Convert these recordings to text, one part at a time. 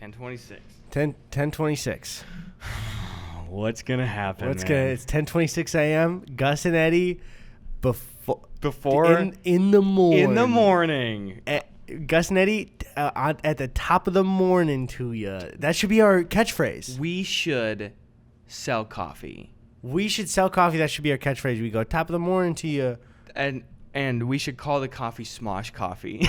10:26. 10:26. What's gonna happen? It's 10:26 a.m. Gus and Eddy before in the morning. In the morning. Gus and Eddy at the top of the morning to you. That should be our catchphrase. We should sell coffee. We should sell coffee. That should be our catchphrase. We go top of the morning to you. And we should call the coffee Smosh Coffee.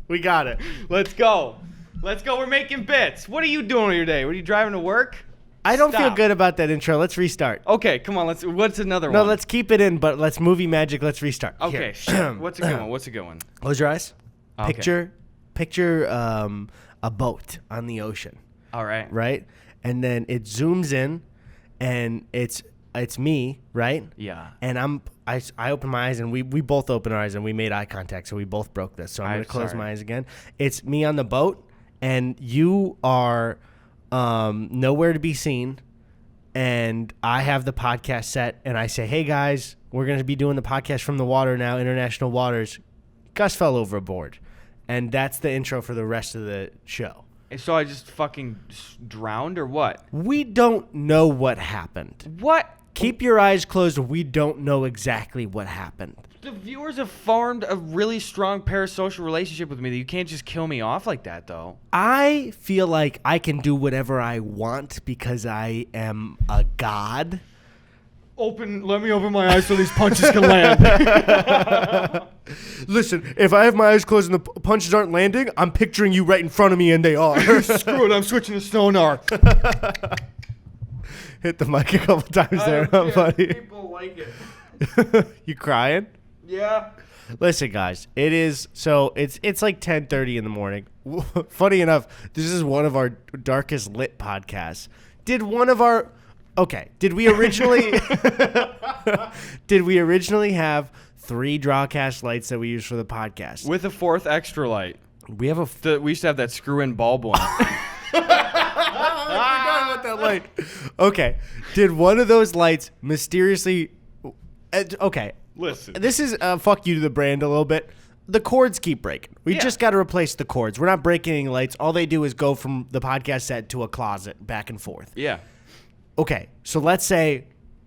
We got it. Let's go. We're making bits. What are you doing with your day? Are you driving to work? I don't feel good about that intro. Let's restart. Okay, come on. What's another one? No, let's keep it in, but let's movie magic. Let's restart. Okay, sure. What's a good one? Close your eyes. Okay. Picture a boat on the ocean. All right. Right? And then it zooms in, and it's me, right? Yeah. And I open my eyes, and we both open our eyes, and we made eye contact, so we both broke this. So I'm going to close my eyes again. It's me on the boat, and you are nowhere to be seen, and I have the podcast set, and I say, hey, guys, we're going to be doing the podcast from the water now, international waters. Gus fell overboard, and that's the intro for the rest of the show. So I just fucking drowned or what? We don't know what happened. What? Keep your eyes closed. We don't know exactly what happened. The viewers have formed a really strong parasocial relationship with me that you can't just kill me off like that, though. I feel like I can do whatever I want because I am a god. Let me open my eyes so these punches can land. Listen, if I have my eyes closed and the punches aren't landing, I'm picturing you right in front of me, and they are. Screw it, I'm switching to sonar. Hit the mic a couple times there, huh, buddy? People like it. You crying? Yeah. Listen, guys, it's like 10:30 in the morning. Funny enough, this is one of our darkest lit podcasts. Did we originally have 3 Drawcast lights that we use for the podcast? With a 4th extra light. We have we used to have that screw-in bulb one. I forgot about that light. Okay. Did one of those lights mysteriously... Okay. Listen. This is fuck you to the brand a little bit. The cords keep breaking. We just got to replace the cords. We're not breaking any lights. All they do is go from the podcast set to a closet back and forth. Yeah. Okay. So let's say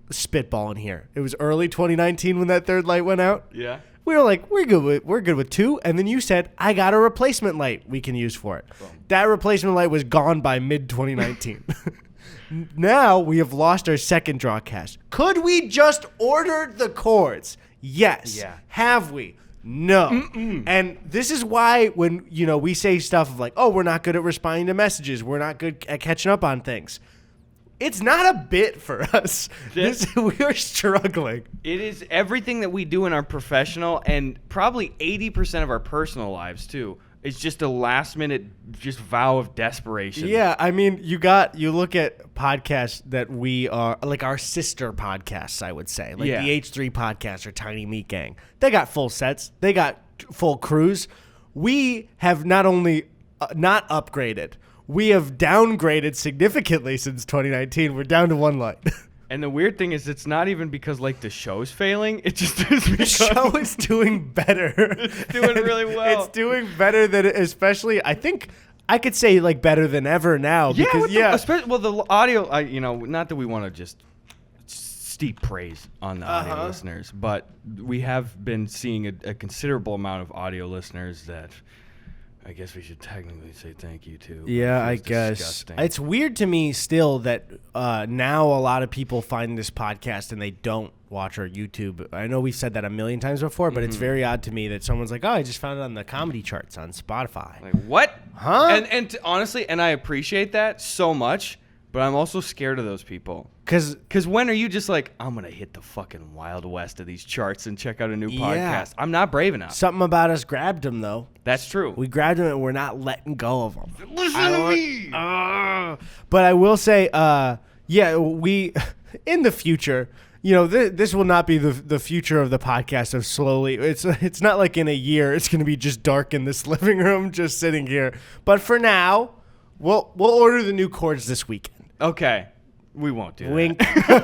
spitballing here. It was early 2019 when that 3rd light went out. Yeah. We were like, we're good with 2, and then you said, I got a replacement light we can use for it. Boom. That replacement light was gone by mid-2019. Now we have lost our 2nd Drawcast. Could we just order the cords? Yes. Yeah. Have we? No. Mm-mm. And this is why when we say stuff of like, oh, we're not good at responding to messages, we're not good at catching up on things. It's not a bit for us. We are struggling. It is everything that we do in our professional and probably 80% of our personal lives, too. It's just a last-minute vow of desperation. Yeah, I mean, you look at podcasts that we are, like our sister podcasts, I would say. Like the H3 podcast or Tiny Meat Gang. They got full sets. They got full crews. We have not only not upgraded, we have downgraded significantly since 2019. We're down to 1 light. And the weird thing is it's not even because, like, the show's failing. It just is because... The show is doing better. It's doing really well. It's doing better than, especially, I think, I could say, like, better than ever now. Because, the audio, not that we want to just steep praise on the audio listeners, but we have been seeing a considerable amount of audio listeners that... I guess we should technically say thank you to. Yeah, I guess. Disgusting. It's weird to me still that now a lot of people find this podcast and they don't watch our YouTube. I know we've said that a million times before, but it's very odd to me that someone's like, oh, I just found it on the comedy charts on Spotify. Like, what? Huh? And honestly, and I appreciate that so much, but I'm also scared of those people. Because when are you just like, I'm going to hit the fucking Wild West of these charts and check out a new podcast? I'm not brave enough. Something about us grabbed them, though. That's true. We grabbed them and we're not letting go of them. Listen to me! But I will say, we, in the future, this will not be the future of the podcast of slowly. It's not like in a year it's going to be just dark in this living room just sitting here. But for now, we'll order the new cords this weekend. Okay. We won't do Wink. that.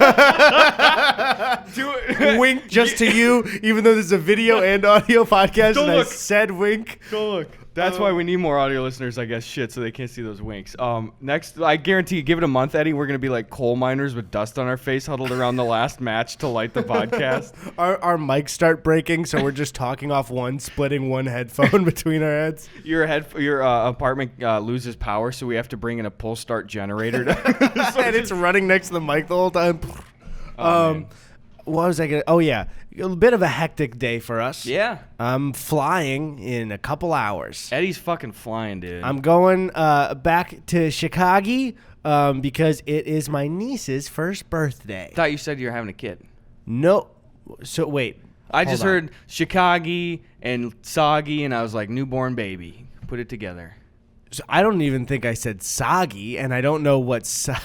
Wink just to you, even though this is a video and audio podcast. Go and look. I said wink. Go look. That's why we need more audio listeners, I guess. Shit, so they can't see those winks. Next, I guarantee, give it a month, Eddie. We're gonna be like coal miners with dust on our face, huddled around the last match to light the podcast. Our mics start breaking, so we're just talking off one, splitting one headphone between our heads. Your apartment loses power, so we have to bring in a pull start generator. And it's running next to the mic the whole time. What was I gonna? Oh yeah, a bit of a hectic day for us. Yeah. I'm flying in a couple hours. Eddie's fucking flying, dude. I'm going back to Chicago because it is my niece's first birthday. Thought you said you were having a kid. No. So wait. I just heard Chicago and soggy, and I was like, newborn baby. Put it together. So I don't even think I said soggy, and I don't know what. So,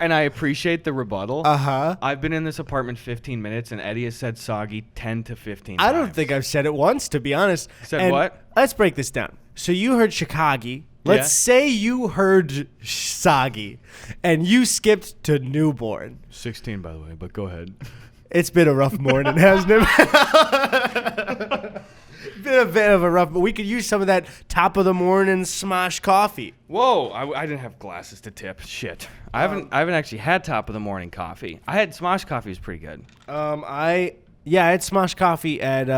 and I appreciate the rebuttal. I've been in this apartment 15 minutes, and Eddie has said soggy 10 to 15 times. I don't think I've said it once, to be honest. Said what? Let's break this down. So you heard Chicago. Let's say you heard soggy, and you skipped to newborn. 16, by the way, but go ahead. It's been a rough morning, hasn't it? Been a bit of a rough, but we could use some of that top of the morning smosh coffee. Whoa, I didn't have glasses to tip. Shit, I haven't actually had top of the morning coffee. I had smosh coffee. It was pretty good. I had smosh coffee at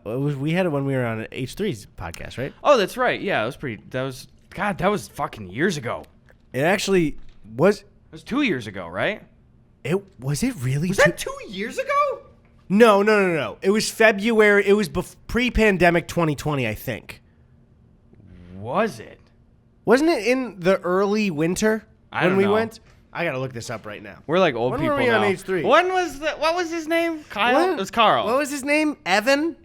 we had it when we were on H3's podcast, right? Oh, that's right. Yeah, that was fucking years ago. It actually was. It was 2 years ago, right? Was it really? Was that 2 years ago? No. It was February. It was pre-pandemic 2020, I think. Was it? Wasn't it in the early winter when we know. went? I gotta look this up right now. We're like old when people were we now. on H3? What was his name? Kyle? It was Carl. What was his name? Evan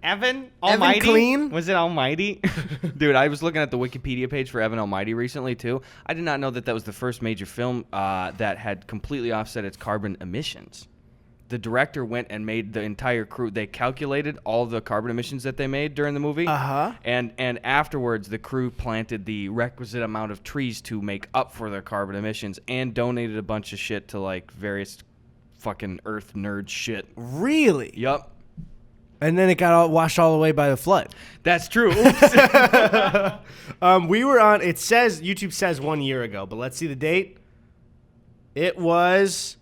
Almighty? Clean? Was it Almighty? Dude, I was looking at the Wikipedia page for Evan Almighty recently, too. I did not know that was the first major film that had completely offset its carbon emissions. The director went and made the entire crew. They calculated all the carbon emissions that they made during the movie. And afterwards, the crew planted the requisite amount of trees to make up for their carbon emissions and donated a bunch of shit to like various fucking earth nerd shit. Really? Yup. And then it got washed all away by the flood. That's true. We were on, YouTube says 1 year ago, but let's see the date. It was,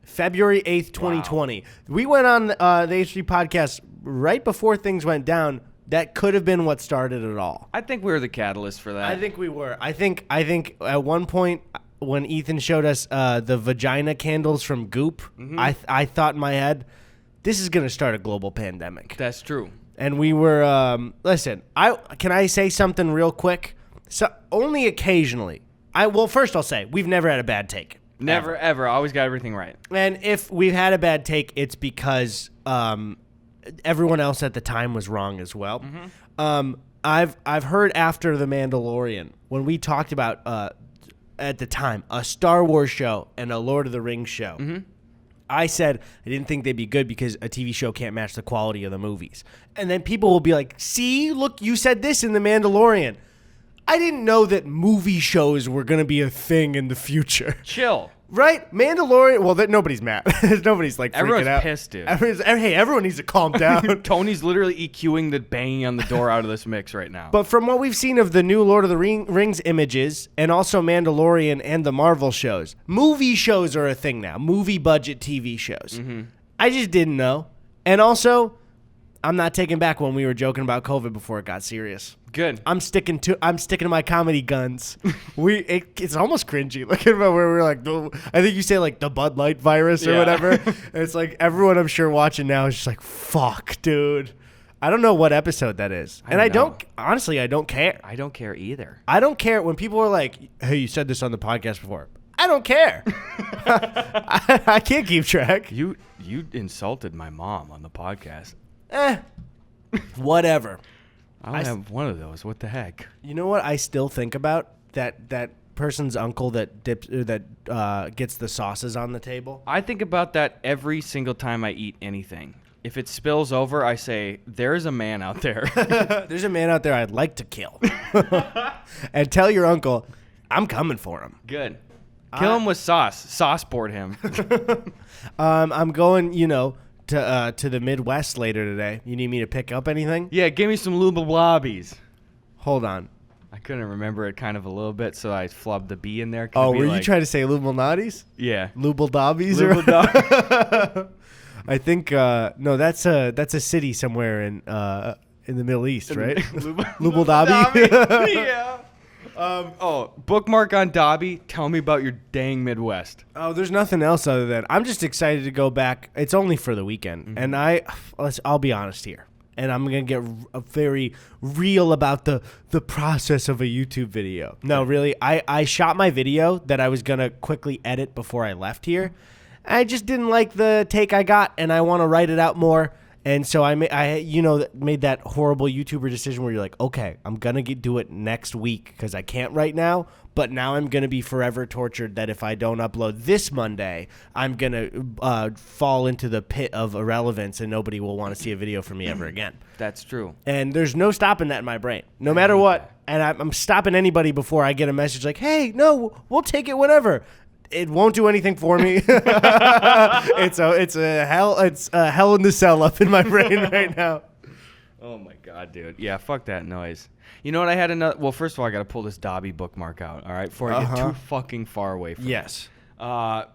February 8th, 2020. Wow. We went on the H3 podcast right before things went down. That could have been what started it all. I think we were the catalyst for that. I think we were. I think at one point when Ethan showed us the vagina candles from Goop, I thought in my head, this is going to start a global pandemic. That's true. And we were, listen, can I say something real quick? So only occasionally. First I'll say, we've never had a bad take. Never, ever. Always got everything right. And if we've had a bad take, it's because everyone else at the time was wrong as well. I've heard after The Mandalorian, when we talked about, at the time, a Star Wars show and a Lord of the Rings show, I said I didn't think they'd be good because a TV show can't match the quality of the movies. And then people will be like, see, look, you said this in The Mandalorian. I didn't know that movie shows were going to be a thing in the future. Chill. Right? Mandalorian. Well, nobody's mad. Nobody's like freaking Everyone's out. Pissed, dude. Everyone needs to calm down. Tony's literally EQing the banging on the door out of this mix right now. But from what we've seen of the new Lord of the Rings images and also Mandalorian and the Marvel shows, movie shows are a thing now. Movie budget TV shows. I just didn't know. And also, I'm not taking back when we were joking about COVID before it got serious. Good. I'm sticking to my comedy guns. It's almost cringy looking about where we're like, I think you say like the Bud Light virus or whatever. And it's like everyone I'm sure watching now is just like, fuck, dude. I don't know what episode that is. I don't care. I don't care either. I don't care when people are like, hey, you said this on the podcast before. I don't care. I can't keep track. You insulted my mom on the podcast. Whatever. I have one of those. What the heck? You know what I still think about? That person's uncle that gets the sauces on the table. I think about that every single time I eat anything. If it spills over, I say, there's a man out there. There's a man out there I'd like to kill. And tell your uncle, I'm coming for him. Good. Kill him with sauce. Sauce board him. I'm going, to the Midwest later today. You need me to pick up anything? Yeah, give me some Luba Blobbies. Hold on. I couldn't remember it kind of a little bit, so I flubbed the B in there. Oh, were you trying to say Lubalnatis? Yeah. Dobbies? I think no, that's a city somewhere in the Middle East, right? Dobby. Yeah. Bookmark on Dobby. Tell me about your dang Midwest. Oh, there's nothing else other than I'm just excited to go back. It's only for the weekend, and I'll be honest here, and I'm gonna get very real about the process of a YouTube video. No, really, I shot my video that I was gonna quickly edit before I left here. I just didn't like the take I got, and I want to write it out more. And so I made that horrible YouTuber decision where you're like, okay, I'm going to do it next week because I can't right now. But now I'm going to be forever tortured that if I don't upload this Monday, I'm going to fall into the pit of irrelevance and nobody will want to see a video from me ever again. That's true. And there's no stopping that in my brain, no matter what. And I'm stopping anybody before I get a message like, hey, no, we'll take it whenever. It won't do anything for me. It's a hell in the cell up in my brain right now. Oh my god, dude. Yeah, fuck that noise. You know what? I had another. Well, first of all, I got to pull this Dobby bookmark out. All right, before I get too fucking far away from Yes. My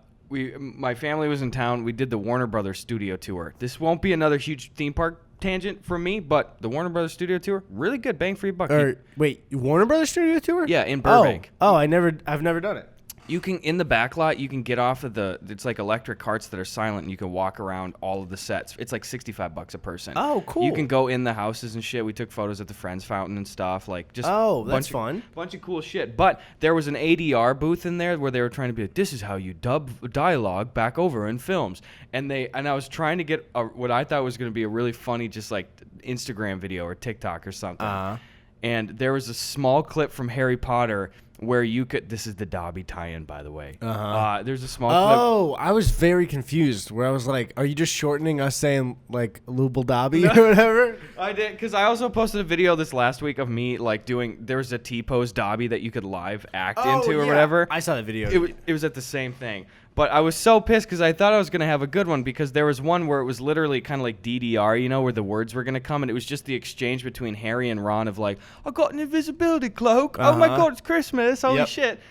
family was in town. We did the Warner Brothers studio tour. This won't be another huge theme park tangent from me, but the Warner Brothers studio tour, really good, bang for your buck. Wait, Warner Brothers studio tour? Yeah, in Burbank. Oh, I've never done it. You can, in the back lot, you can get off of it's like electric carts that are silent, and you can walk around all of the sets. It's like $65 a person. Oh, cool. You can go in the houses and shit. We took photos at the Friends Fountain and stuff. Like, just that's fun. Bunch of cool shit. But there was an ADR booth in there where they were trying to be like, this is how you dub dialogue back over in films. And I was trying to get what I thought was going to be a really funny, just like Instagram video or TikTok or something. And there was a small clip from Harry Potter where you could. This is the Dobby tie-in, by the way. There's a small clip. Oh, I was very confused. Where I was like, "Are you just shortening us saying like Lubal Dobby or whatever?" I did, because I also posted a video this last week of me like doing. There was a T-pose Dobby that you could live act into or whatever. I saw the video. It was at the same thing. But I was so pissed because I thought I was going to have a good one, because there was one where it was literally kind of like DDR, you know, where the words were going to come, and it was just the exchange between Harry and Ron of like, I got an invisibility cloak. Oh my God, it's Christmas. Holy shit.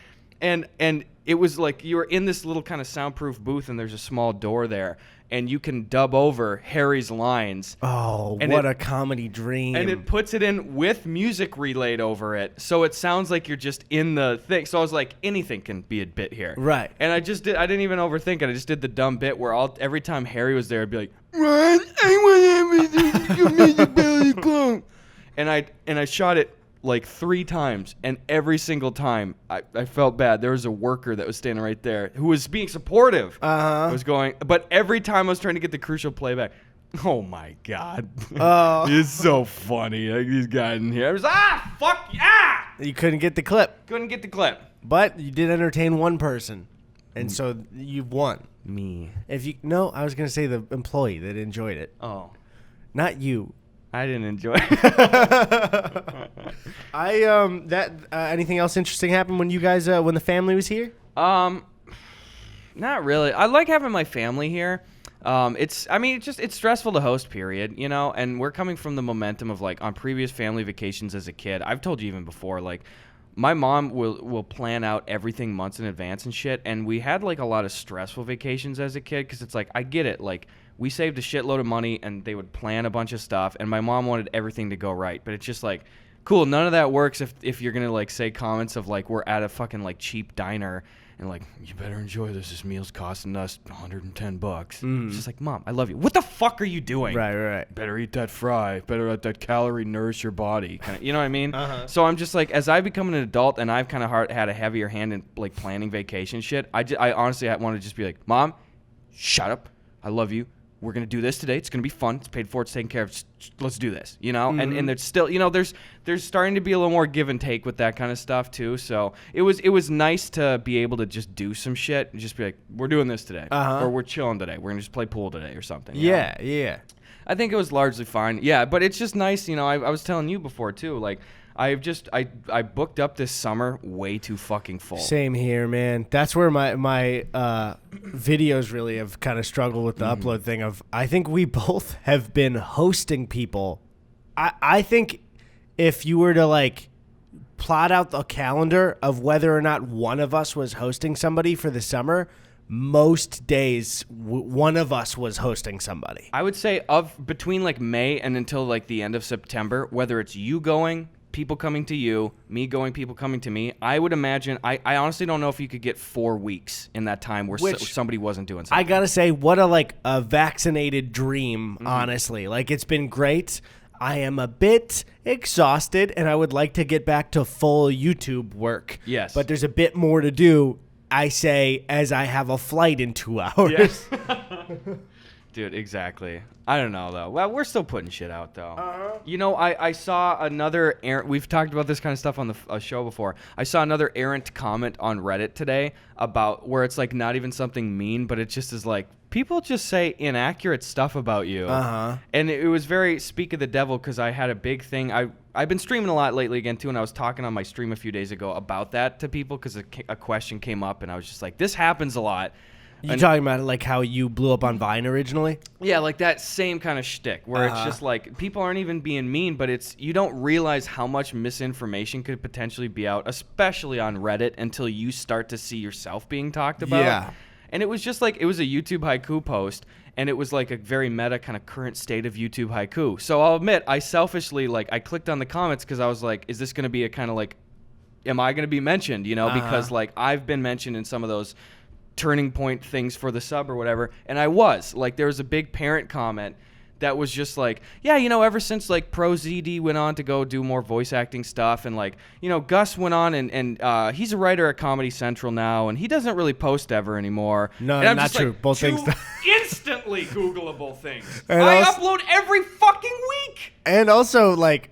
And it was like you were in this little kind of soundproof booth, and there's a small door there, and you can dub over Harry's lines. Oh, what a comedy dream. And it puts it in with music relayed over it, so it sounds like you're just in the thing. So I was like, anything can be a bit here. Right. And I didn't even overthink it. I just did the dumb bit where every time Harry was there, I'd be like, Ron, I want everything to invisibility cloak. And I shot it like 3 times, and every single time I felt bad. There was a worker that was standing right there who was being supportive. I was going, but every time I was trying to get the crucial playback. Oh my God. It's so funny. Like these guys in here. I was fuck yeah. You couldn't get the clip. Couldn't get the clip. But you did entertain one person. And so you've won. Me. I was gonna say the employee that enjoyed it. Oh. Not you. I didn't enjoy it. Anything else interesting happened when you guys when the family was here? Not really. I like having my family here. It's stressful to host, period, you know, and we're coming from the momentum of like on previous family vacations as a kid. I've told you even before, like my mom will plan out everything months in advance and shit, and we had like a lot of stressful vacations as a kid, because it's like, I get it, like we saved a shitload of money and they would plan a bunch of stuff, and my mom wanted everything to go right, but it's just like, cool, none of that works if you're gonna like say comments of like, we're at a fucking like cheap diner and like, you better enjoy this meal's costing us $110. It's just like, Mom, I love you. What the fuck are you doing? Right. Better eat that fry. Better let that calorie nourish your body. You know what I mean? So I'm just like, as I become an adult and I've kind of had a heavier hand in like planning vacation shit, I honestly want to just be like, Mom, shut up. I love you. We're going to do this today. It's going to be fun. It's paid for. It's taken care of. Let's do this, you know? And there's still, you know, there's starting to be a little more give and take with that kind of stuff too. So it was nice to be able to just do some shit and just be like, we're doing this today. Or we're chilling today. We're going to just play pool today or something. Yeah. I think it was largely fine. Yeah, but it's just nice, you know, I was telling you before too, like, I booked up this summer way too fucking full. Same here, man. That's where my videos really have kind of struggled with the upload thing of, I think we both have been hosting people. I think if you were to like plot out the calendar of whether or not one of us was hosting somebody for the summer, most days one of us was hosting somebody. I would say between like May and until like the end of September, whether it's you going, people coming to you, me going, people coming to me, I would imagine, I honestly don't know if you could get 4 weeks in that time where somebody wasn't doing something. I gotta say, what a vaccinated dream, honestly. Like, it's been great. I am a bit exhausted, and I would like to get back to full YouTube work. Yes. But there's a bit more to do, I say, as I have a flight in 2 hours. Yes. Dude, exactly. I don't know, though. Well, we're still putting shit out, though. You know, I saw another we've talked about this kind of stuff on the show before. I saw another errant comment on Reddit today about where it's, like, not even something mean, but it just is, like, people just say inaccurate stuff about you. And it was very speak of the devil because I had a big thing. I've been streaming a lot lately again, too, and I was talking on my stream a few days ago about that to people because a question came up, and I was just like, this happens a lot. You talking about like how you blew up on Vine originally? Yeah, like that same kind of shtick where it's just like people aren't even being mean, but it's you don't realize how much misinformation could potentially be out, especially on Reddit, until you start to see yourself being talked about. Yeah. And it was just like it was a YouTube haiku post, and it was like a very meta kind of current state of YouTube haiku. So I'll admit, I selfishly I clicked on the comments because I was like, is this going to be a kind of like, am I going to be mentioned? You know, because like I've been mentioned in some of those turning point things for the sub or whatever, and I was like, there was a big parent comment that was just like, yeah, you know, ever since like Pro ZD went on to go do more voice acting stuff, and like, you know, Gus went on and he's a writer at Comedy Central now, and he doesn't really post ever anymore. No, and I'm not just true. Like, both things. Instantly Googleable things. And I upload every fucking week. And also, like,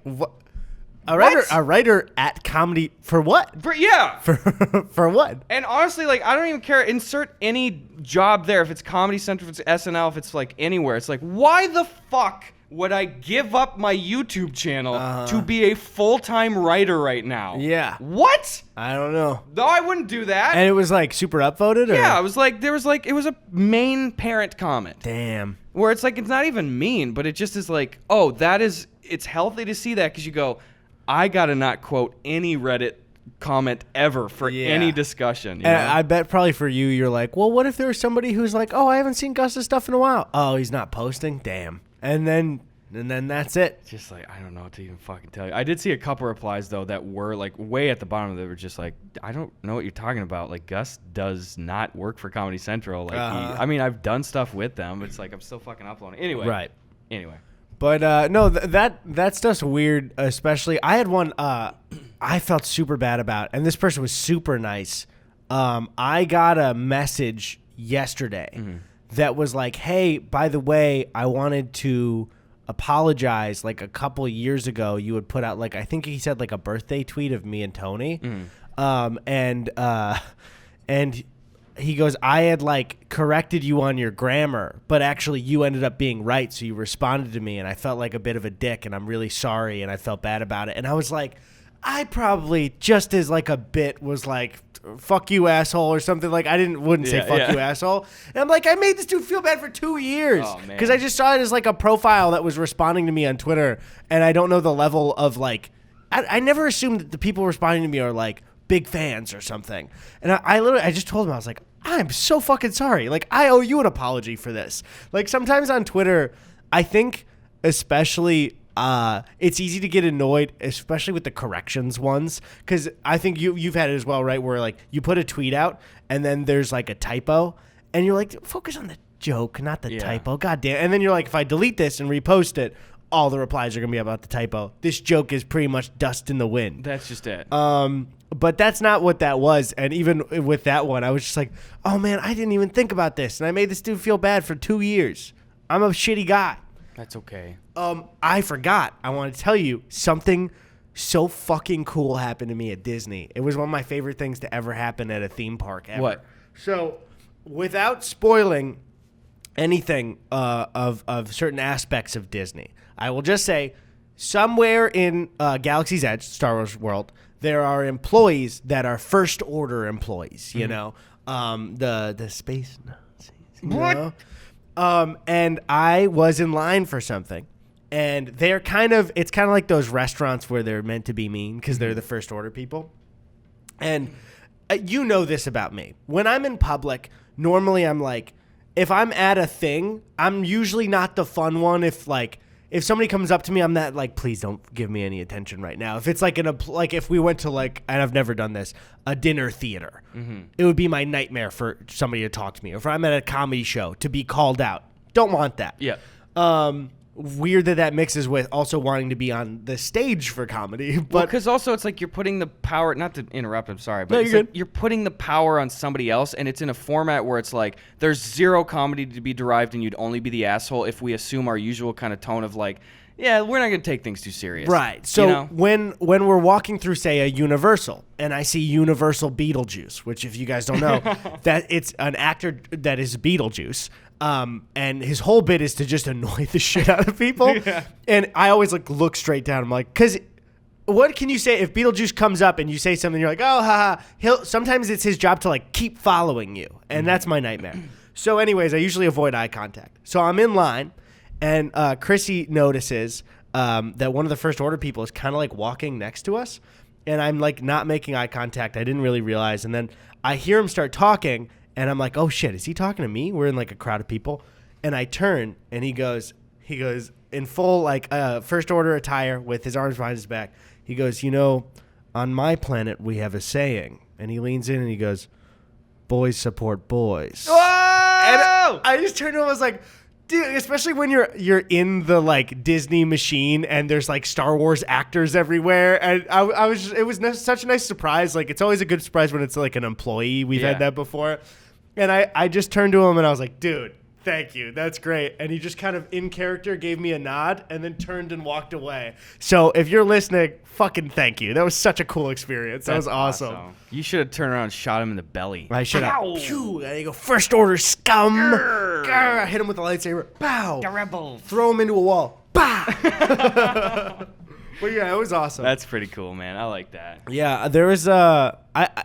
a writer at comedy for what? For what? And honestly, like, I don't even care. Insert any job there. If it's Comedy Central, if it's SNL, if it's like anywhere. It's like, why the fuck would I give up my YouTube channel to be a full-time writer right now? Yeah. What? I don't know. No, I wouldn't do that. And it was like super upvoted? Or? Yeah, it was like, it was a main parent comment. Damn. Where it's like, it's not even mean, but it just is like, oh, it's healthy to see that because you go, I gotta not quote any Reddit comment ever for any discussion. You know? I bet probably for you, you're like, well, what if there was somebody who's like, oh, I haven't seen Gus's stuff in a while. Oh, he's not posting? Damn. And then that's it. Just like, I don't know what to even fucking tell you. I did see a couple replies, though, that were like way at the bottom. They were just like, I don't know what you're talking about. Like, Gus does not work for Comedy Central. Like, I've done stuff with them. But it's like, I'm still fucking uploading. Anyway. Right. Anyway. But no, that stuff's weird. Especially, I had one I felt super bad about, and this person was super nice. I got a message yesterday that was like, "Hey, by the way, I wanted to apologize. Like a couple years ago, you would put out like I think he said like a birthday tweet of me and Tony, and." He goes, I had like corrected you on your grammar, but actually you ended up being right. So you responded to me and I felt like a bit of a dick and I'm really sorry. And I felt bad about it. And I was like, I probably just as like a bit was like, fuck you asshole or something. Like I wouldn't say fuck you asshole. And I'm like, I made this dude feel bad for 2 years because I just saw it as like a profile that was responding to me on Twitter. And I don't know the level of like, I never assumed that the people responding to me are like, big fans or something. And I just told him, I was like, I'm so fucking sorry. Like, I owe you an apology for this. Like, sometimes on Twitter, I think especially it's easy to get annoyed, especially with the corrections ones. Because I think you've had it as well, right? Where, like, you put a tweet out and then there's, like, a typo. And you're like, focus on the joke, not the typo. God damn. And then you're like, if I delete this and repost it, all the replies are going to be about the typo. This joke is pretty much dust in the wind. That's just it. But that's not what that was. And even with that one, I was just like, oh, man, I didn't even think about this. And I made this dude feel bad for 2 years. I'm a shitty guy. That's okay. I forgot. I want to tell you something so fucking cool happened to me at Disney. It was one of my favorite things to ever happen at a theme park ever. What? So without spoiling anything of certain aspects of Disney, I will just say somewhere in Galaxy's Edge, Star Wars world, there are employees that are first order employees, you know, the space Nazis. You know? And I was in line for something, And they're it's kind of like those restaurants where they're meant to be mean because they're the first order people. And you know this about me. When I'm in public, normally I'm like, if I'm at a thing, I'm usually not the fun one. If somebody comes up to me, I'm that like, please don't give me any attention right now. If it's like if we went to and I've never done this, a dinner theater, it would be my nightmare for somebody to talk to me. Or if I'm at a comedy show to be called out, don't want that. Yeah. Weird that mixes with also wanting to be on the stage for comedy. But because also it's like you're putting the power, not to interrupt, I'm sorry, but No, it's you're like good. you're putting the power on somebody else, and it's in a format where it's like there's zero comedy to be derived, and you'd only be the asshole if we assume our usual kind of tone of like, yeah, we're not going to take things too serious. Right. So when we're walking through, say, a Universal, and I see Universal Beetlejuice, which if you guys don't know, that it's an actor that is Beetlejuice. And his whole bit is to just annoy the shit out of people. Yeah. And I always look straight down. I'm like, because what can you say if Beetlejuice comes up and you say something, you're like, oh, haha. Sometimes it's his job to keep following you. And that's my nightmare. So anyways, I usually avoid eye contact. So I'm in line and Chrissy notices that one of the first order people is kind of walking next to us. And I'm not making eye contact. I didn't really realize. And then I hear him start talking. And I'm like, oh, shit, is he talking to me? We're in a crowd of people. And I turn, and he goes in full, first order attire with his arms behind his back. He goes, on my planet, we have a saying. And he leans in, and he goes, boys support boys. Whoa! And I just turned to him, I was like, dude, especially when you're in the, Disney machine, and there's, Star Wars actors everywhere. And it was such a nice surprise. It's always a good surprise when it's, an employee. We've had that before. And I just turned to him and I was like, dude, thank you. That's great. And he just kind of in character gave me a nod and then turned and walked away. So if you're listening, fucking thank you. That was such a cool experience. That was awesome. You should have turned around and shot him in the belly. I should have. Pew! There you go. First order scum. Grr. Hit him with a lightsaber. Bow. The rebels. Throw him into a wall. Bah! Well, yeah, it was awesome. That's pretty cool, man. I like that. Yeah, there was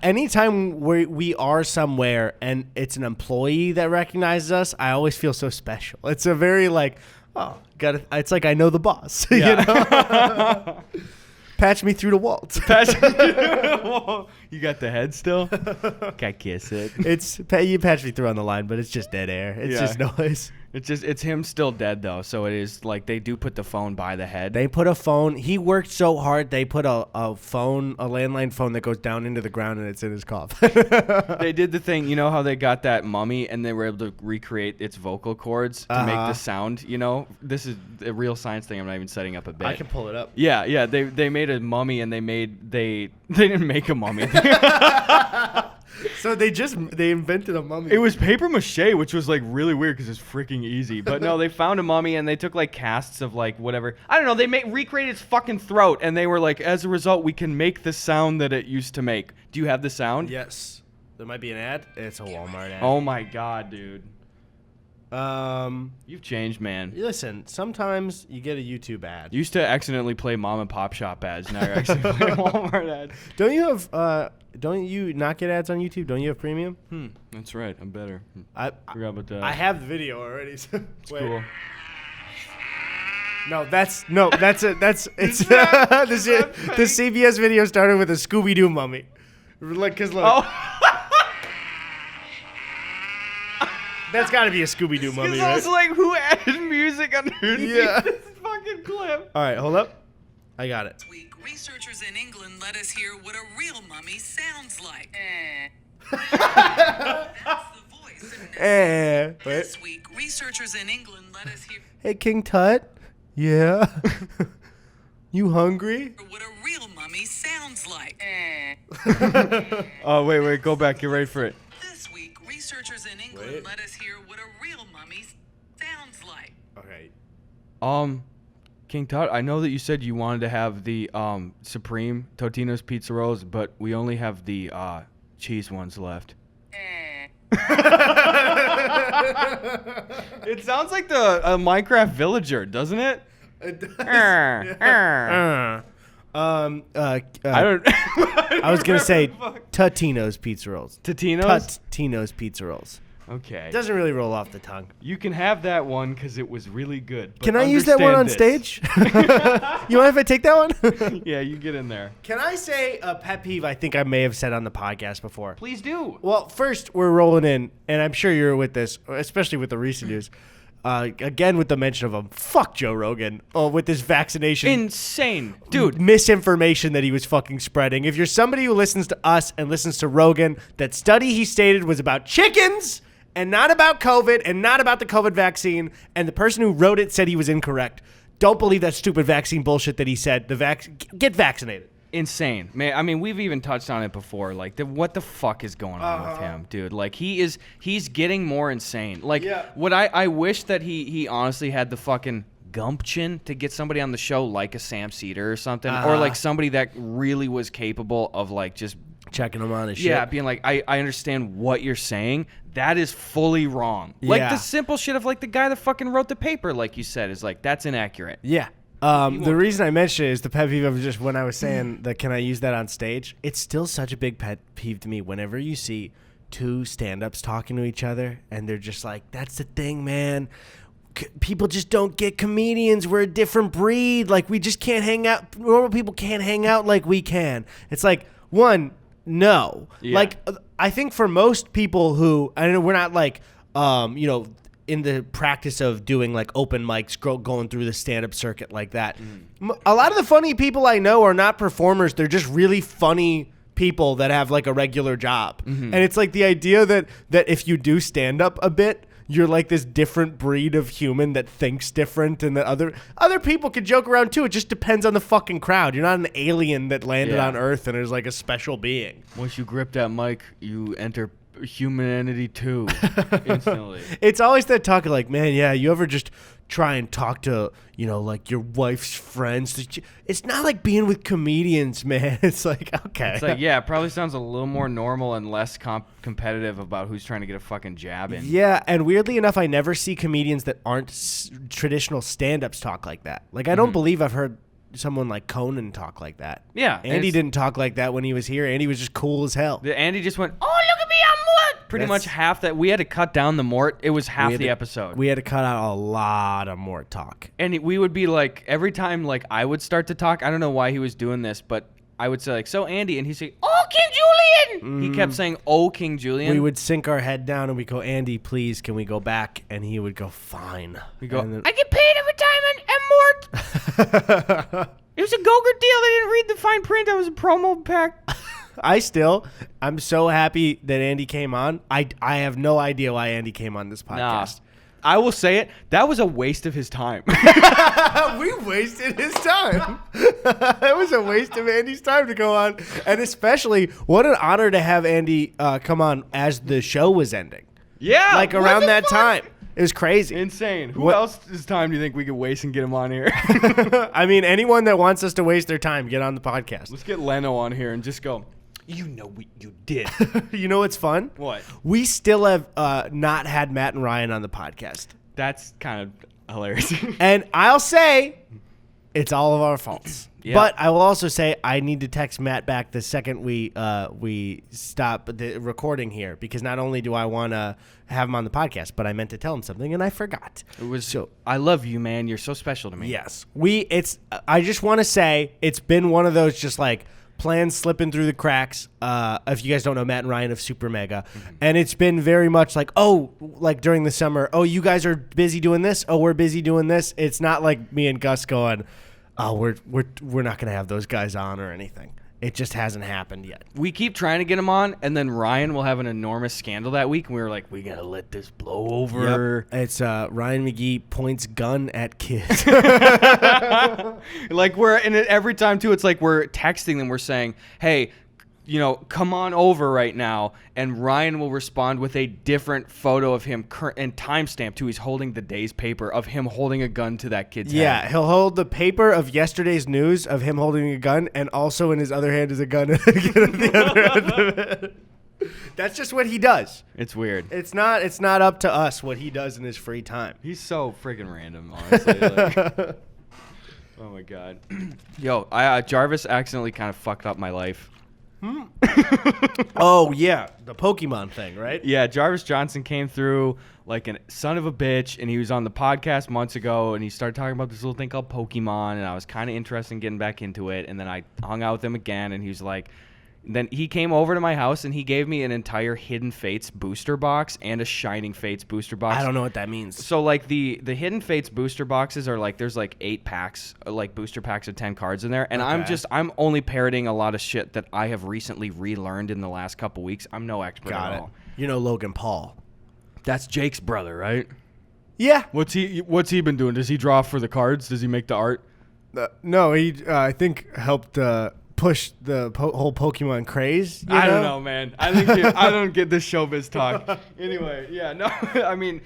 anytime we are somewhere and it's an employee that recognizes us, I always feel so special. It's a very it's like I know the boss. Yeah. Patch me through the waltz. You got the head still? Can I kiss it? You patch me through on the line, but it's just dead air. It's just noise. It's him still dead though, so it is they do put the phone by the head. They put a phone. He worked so hard. They put a landline phone that goes down into the ground and it's in his coffin. They did the thing, how they got that mummy and they were able to recreate its vocal cords to make the sound. This is a real science thing. I'm not even setting up a bit. I can pull it up. Yeah. They made a mummy and they didn't make a mummy. So they invented a mummy. It was paper mache, which was really weird because it's freaking easy. But no, they found a mummy and they took casts of whatever. I don't know. They recreated its fucking throat and they were as a result, we can make the sound that it used to make. Do you have the sound? Yes. There might be an ad. It's a Walmart ad. Oh my god, dude. You've changed, man. Listen, sometimes you get a YouTube ad. You used to accidentally play mom and pop shop ads. Now you're actually playing Walmart ads. Don't you not get ads on YouTube? Don't you have premium? That's right. I'm better. I forgot about that. I have the video already. It's cool. No, it's the CBS video started with a Scooby-Doo mummy. Look. That's got to be a Scooby-Doo mummy, right? I was who added music underneath this fucking clip? All right, hold up. I got it. This week, researchers in England let us hear what a real mummy sounds like. That's the voice. This week, researchers in England let us hear... Hey, King Tut. Yeah? You hungry? What a real mummy sounds like. Oh, wait. Go back. Get ready for it. This week, researchers in England let us hear what a real mummy sounds like. Okay. King Tut, I know that you said you wanted to have the Supreme Totino's Pizza Rolls, but we only have the cheese ones left. It sounds like the Minecraft villager, doesn't it? It does. I don't. I was gonna say Tutino's Pizza Rolls. Totino's? Tutino's Pizza Rolls. Okay. It doesn't really roll off the tongue. You can have that one because it was really good. But Can I use that one on stage? You mind if I take that one? Yeah, you get in there. Can I say a pet peeve I think I may have said on the podcast before? Please do. Well, first, we're rolling in, and I'm sure you're with this, especially with the recent news. Again, with the mention of him, fuck Joe Rogan with this vaccination. Insane. Dude. Misinformation that he was fucking spreading. If you're somebody who listens to us and listens to Rogan, that study he stated was about chickens and not about COVID and not about the COVID vaccine, and the person who wrote it said he was incorrect. Don't believe that stupid vaccine bullshit that he said. Get vaccinated. Insane, man. I mean, we've even touched on it before. Like, what the fuck is going on with him, dude? Like, he's getting more insane. Like, what I wish that he honestly had the fucking gumption to get somebody on the show like a Sam Cedar or something, or like somebody that really was capable of like just checking him on his shit. Yeah, being like, I understand what you're saying. That is fully wrong. Like the simple shit of like the guy that fucking wrote the paper, like you said, is like that's inaccurate. Yeah. The reason I mentioned it is the pet peeve of just when I was saying that can I use that on stage? It's still such a big pet peeve to me whenever you see two stand-ups talking to each other and they're just like, that's the thing, man. People just don't get comedians. We're a different breed. Like, we just can't hang out. Normal people can't hang out like we can. It's like, one, no. Yeah. Like, I think for most people who, I know we're not like, in the practice of doing like open mics, going through the stand-up circuit like that. A lot of the funny people I know are not performers. They're just really funny people that have like a regular job. And it's like the idea that if you do stand-up a bit, you're like this different breed of human that thinks different, and that other people can joke around too. It just depends on the fucking crowd. You're not an alien that landed on Earth and is like a special being. Once you grip that mic, you enter humanity too instantly. It's always that talk of like, man, yeah, you ever just try and talk to, like your wife's friends? It's not like being with comedians, man. It's like, okay. It's like, yeah, it probably sounds a little more normal and less competitive about who's trying to get a fucking jab in. Yeah, and weirdly enough, I never see comedians that aren't traditional stand-ups talk like that. Like, I don't believe I've heard someone like Conan talk like that. Yeah. Andy didn't talk like that when he was here. Andy was just cool as hell. Andy just went, oh, look at me, I'm Mort. Pretty much half that. We had to cut down the Mort. It was half the episode. We had to cut out a lot of Mort talk. And we would be like, every time like I would start to talk, I don't know why he was doing this, but I would say like, so Andy, and he'd say, oh, King Julian. He kept saying, oh, King Julian. We would sink our head down and we go, Andy, please, can we go back? And he would go, fine. We go, I get paid every time and Mort. It was a Go-Gurt deal. They didn't read the fine print. That was a promo pack. I'm so happy that Andy came on. I have no idea why Andy came on this podcast. Nah. I will say it. That was a waste of his time. We wasted his time. It was a waste of Andy's time to go on. And especially, what an honor to have Andy come on as the show was ending. Yeah. Like around that time. It was crazy. Insane. Who else's time do you think we could waste and get him on here? I mean, anyone that wants us to waste their time, get on the podcast. Let's get Leno on here and just go, you know what you did. You know what's fun? What? We still have not had Matt and Ryan on the podcast. That's kind of hilarious. And I'll say it's all of our faults. Yeah. But I will also say I need to text Matt back the second we stop the recording here, because not only do I want to have him on the podcast, but I meant to tell him something and I forgot. It was so. I love you, man. You're so special to me. Yes. I just want to say it's been one of those just like plans slipping through the cracks. If you guys don't know, Matt and Ryan of Super Mega, and it's been very much like, oh, like during the summer, oh, you guys are busy doing this. Oh, we're busy doing this. It's not like me and Gus going, oh, we're not gonna have those guys on or anything. It just hasn't happened yet. We keep trying to get him on, and then Ryan will have an enormous scandal that week, and we were like, we gotta let this blow over. Yep. It's Ryan McGee points gun at kids. Like every time too, it's like we're texting them, we're saying, hey, come on over right now, and Ryan will respond with a different photo of him and timestamp too. He's holding the day's paper of him holding a gun to that kid's head. Yeah, he'll hold the paper of yesterday's news of him holding a gun, and also in his other hand is a gun at the other end of it. That's just what he does. It's weird. It's not up to us what he does in his free time. He's so freaking random, honestly. Oh my god. Yo, Jarvis accidentally kind of fucked up my life. Oh, yeah. The Pokemon thing, right? Yeah, Jarvis Johnson came through like a son of a bitch, and he was on the podcast months ago, and he started talking about this little thing called Pokemon, and I was kind of interested in getting back into it, and then I hung out with him again, and he was like... Then he came over to my house, and he gave me an entire Hidden Fates booster box and a Shining Fates booster box. I don't know what that means. So, like, the Hidden Fates booster boxes are, like, there's, like, 8 packs, like, booster packs of 10 cards in there. And Okay. I'm only parroting a lot of shit that I have recently relearned in the last couple weeks. I'm no expert Got at it. all. You know Logan Paul. That's Jake's brother, right? Yeah. What's he been doing? Does he draw for the cards? Does he make the art? No, he, I think, helped push the whole Pokemon craze. I don't know, man. I think I don't get this showbiz talk. Anyway, yeah, no, I mean,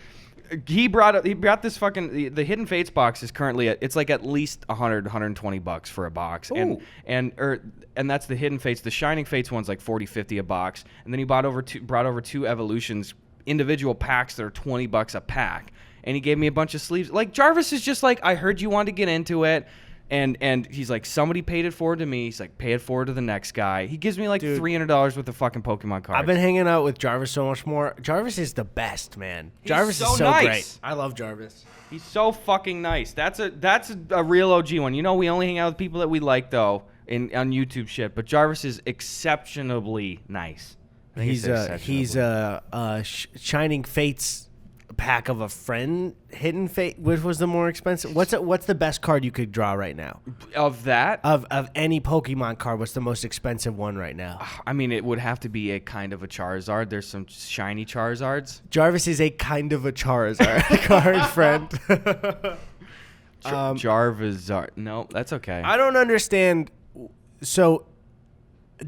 he brought this fucking the Hidden Fates box is currently it's like at least $120 for a box. Ooh. And that's the Hidden Fates. The Shining Fates one's like $40-$50 a box. And then he brought over two Evolutions individual packs that are $20 a pack. And he gave me a bunch of sleeves. Like, Jarvis is just like, I heard you wanted to get into it. And he's like, somebody paid it forward to me. He's like, pay it forward to the next guy. He gives me like $300 worth of fucking Pokemon cards. I've been hanging out with Jarvis so much more. Jarvis is the best, man. Jarvis so is so nice. great. I love Jarvis. He's so fucking nice. That's a real OG one. You know, we only hang out with people that we like, though, on YouTube shit. But Jarvis is exceptionally nice. He's a Shining Fates pack of a friend, Hidden Fate. Which was the more expensive? What's the best card you could draw right now? Of that? Of any Pokemon card, what's the most expensive one right now? I mean, it would have to be a kind of a Charizard. There's some shiny Charizards. Jarvis is a kind of a Charizard card, friend. Jarvizard. No, that's okay. I don't understand. So,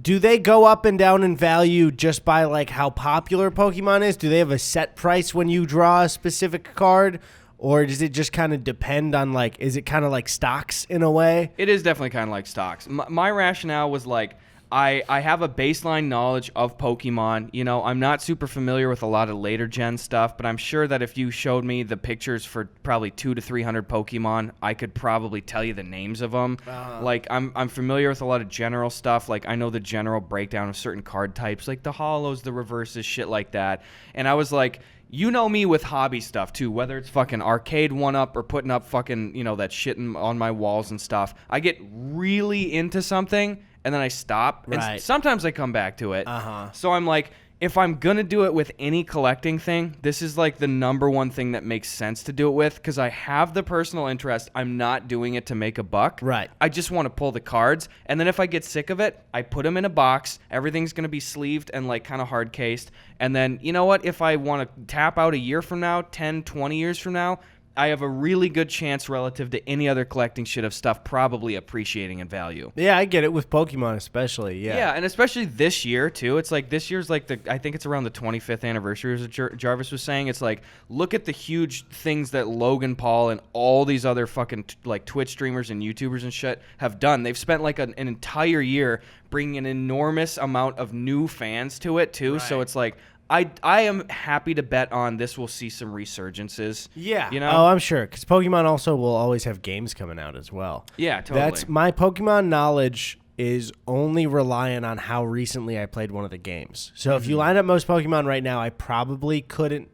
do they go up and down in value just by like how popular Pokemon is? Do they have a set price when you draw a specific card? Or does it just kind of depend on like, is it kind of like stocks in a way? It is definitely kind of like stocks. My rationale was like, I have a baseline knowledge of Pokemon. You know, I'm not super familiar with a lot of later gen stuff, but I'm sure that if you showed me the pictures for probably 200 to 300 Pokemon, I could probably tell you the names of them. Like, I'm familiar with a lot of general stuff. Like, I know the general breakdown of certain card types, like the holos, the reverses, shit like that. And I was like, you know me with hobby stuff, too, whether it's fucking arcade one-up or putting up fucking, you know, that shit on my walls and stuff. I get really into something, and then I stop. Right. And sometimes I come back to it. So I'm like, if I'm going to do it with any collecting thing, this is like the number one thing that makes sense to do it with, because I have the personal interest. I'm not doing it to make a buck. Right. I just want to pull the cards. And then if I get sick of it, I put them in a box. Everything's going to be sleeved and like kind of hard cased. And then, you know what? If I want to tap out a year from now, 10, 20 years from now, I have a really good chance relative to any other collecting shit of stuff probably appreciating in value. Yeah, I get it with Pokemon especially. Yeah. Yeah, and especially this year too. It's like this year's like I think it's around the 25th anniversary, as Jarvis was saying. It's like, look at the huge things that Logan Paul and all these other fucking like Twitch streamers and YouTubers and shit have done. They've spent like an entire year bringing an enormous amount of new fans to it too. Right. So it's like, I am happy to bet on this will see some resurgences. Yeah. You know? Oh, I'm sure. Because Pokemon also will always have games coming out as well. Yeah, totally. That's my Pokemon knowledge is only reliant on how recently I played one of the games. So if you line up most Pokemon right now, I probably could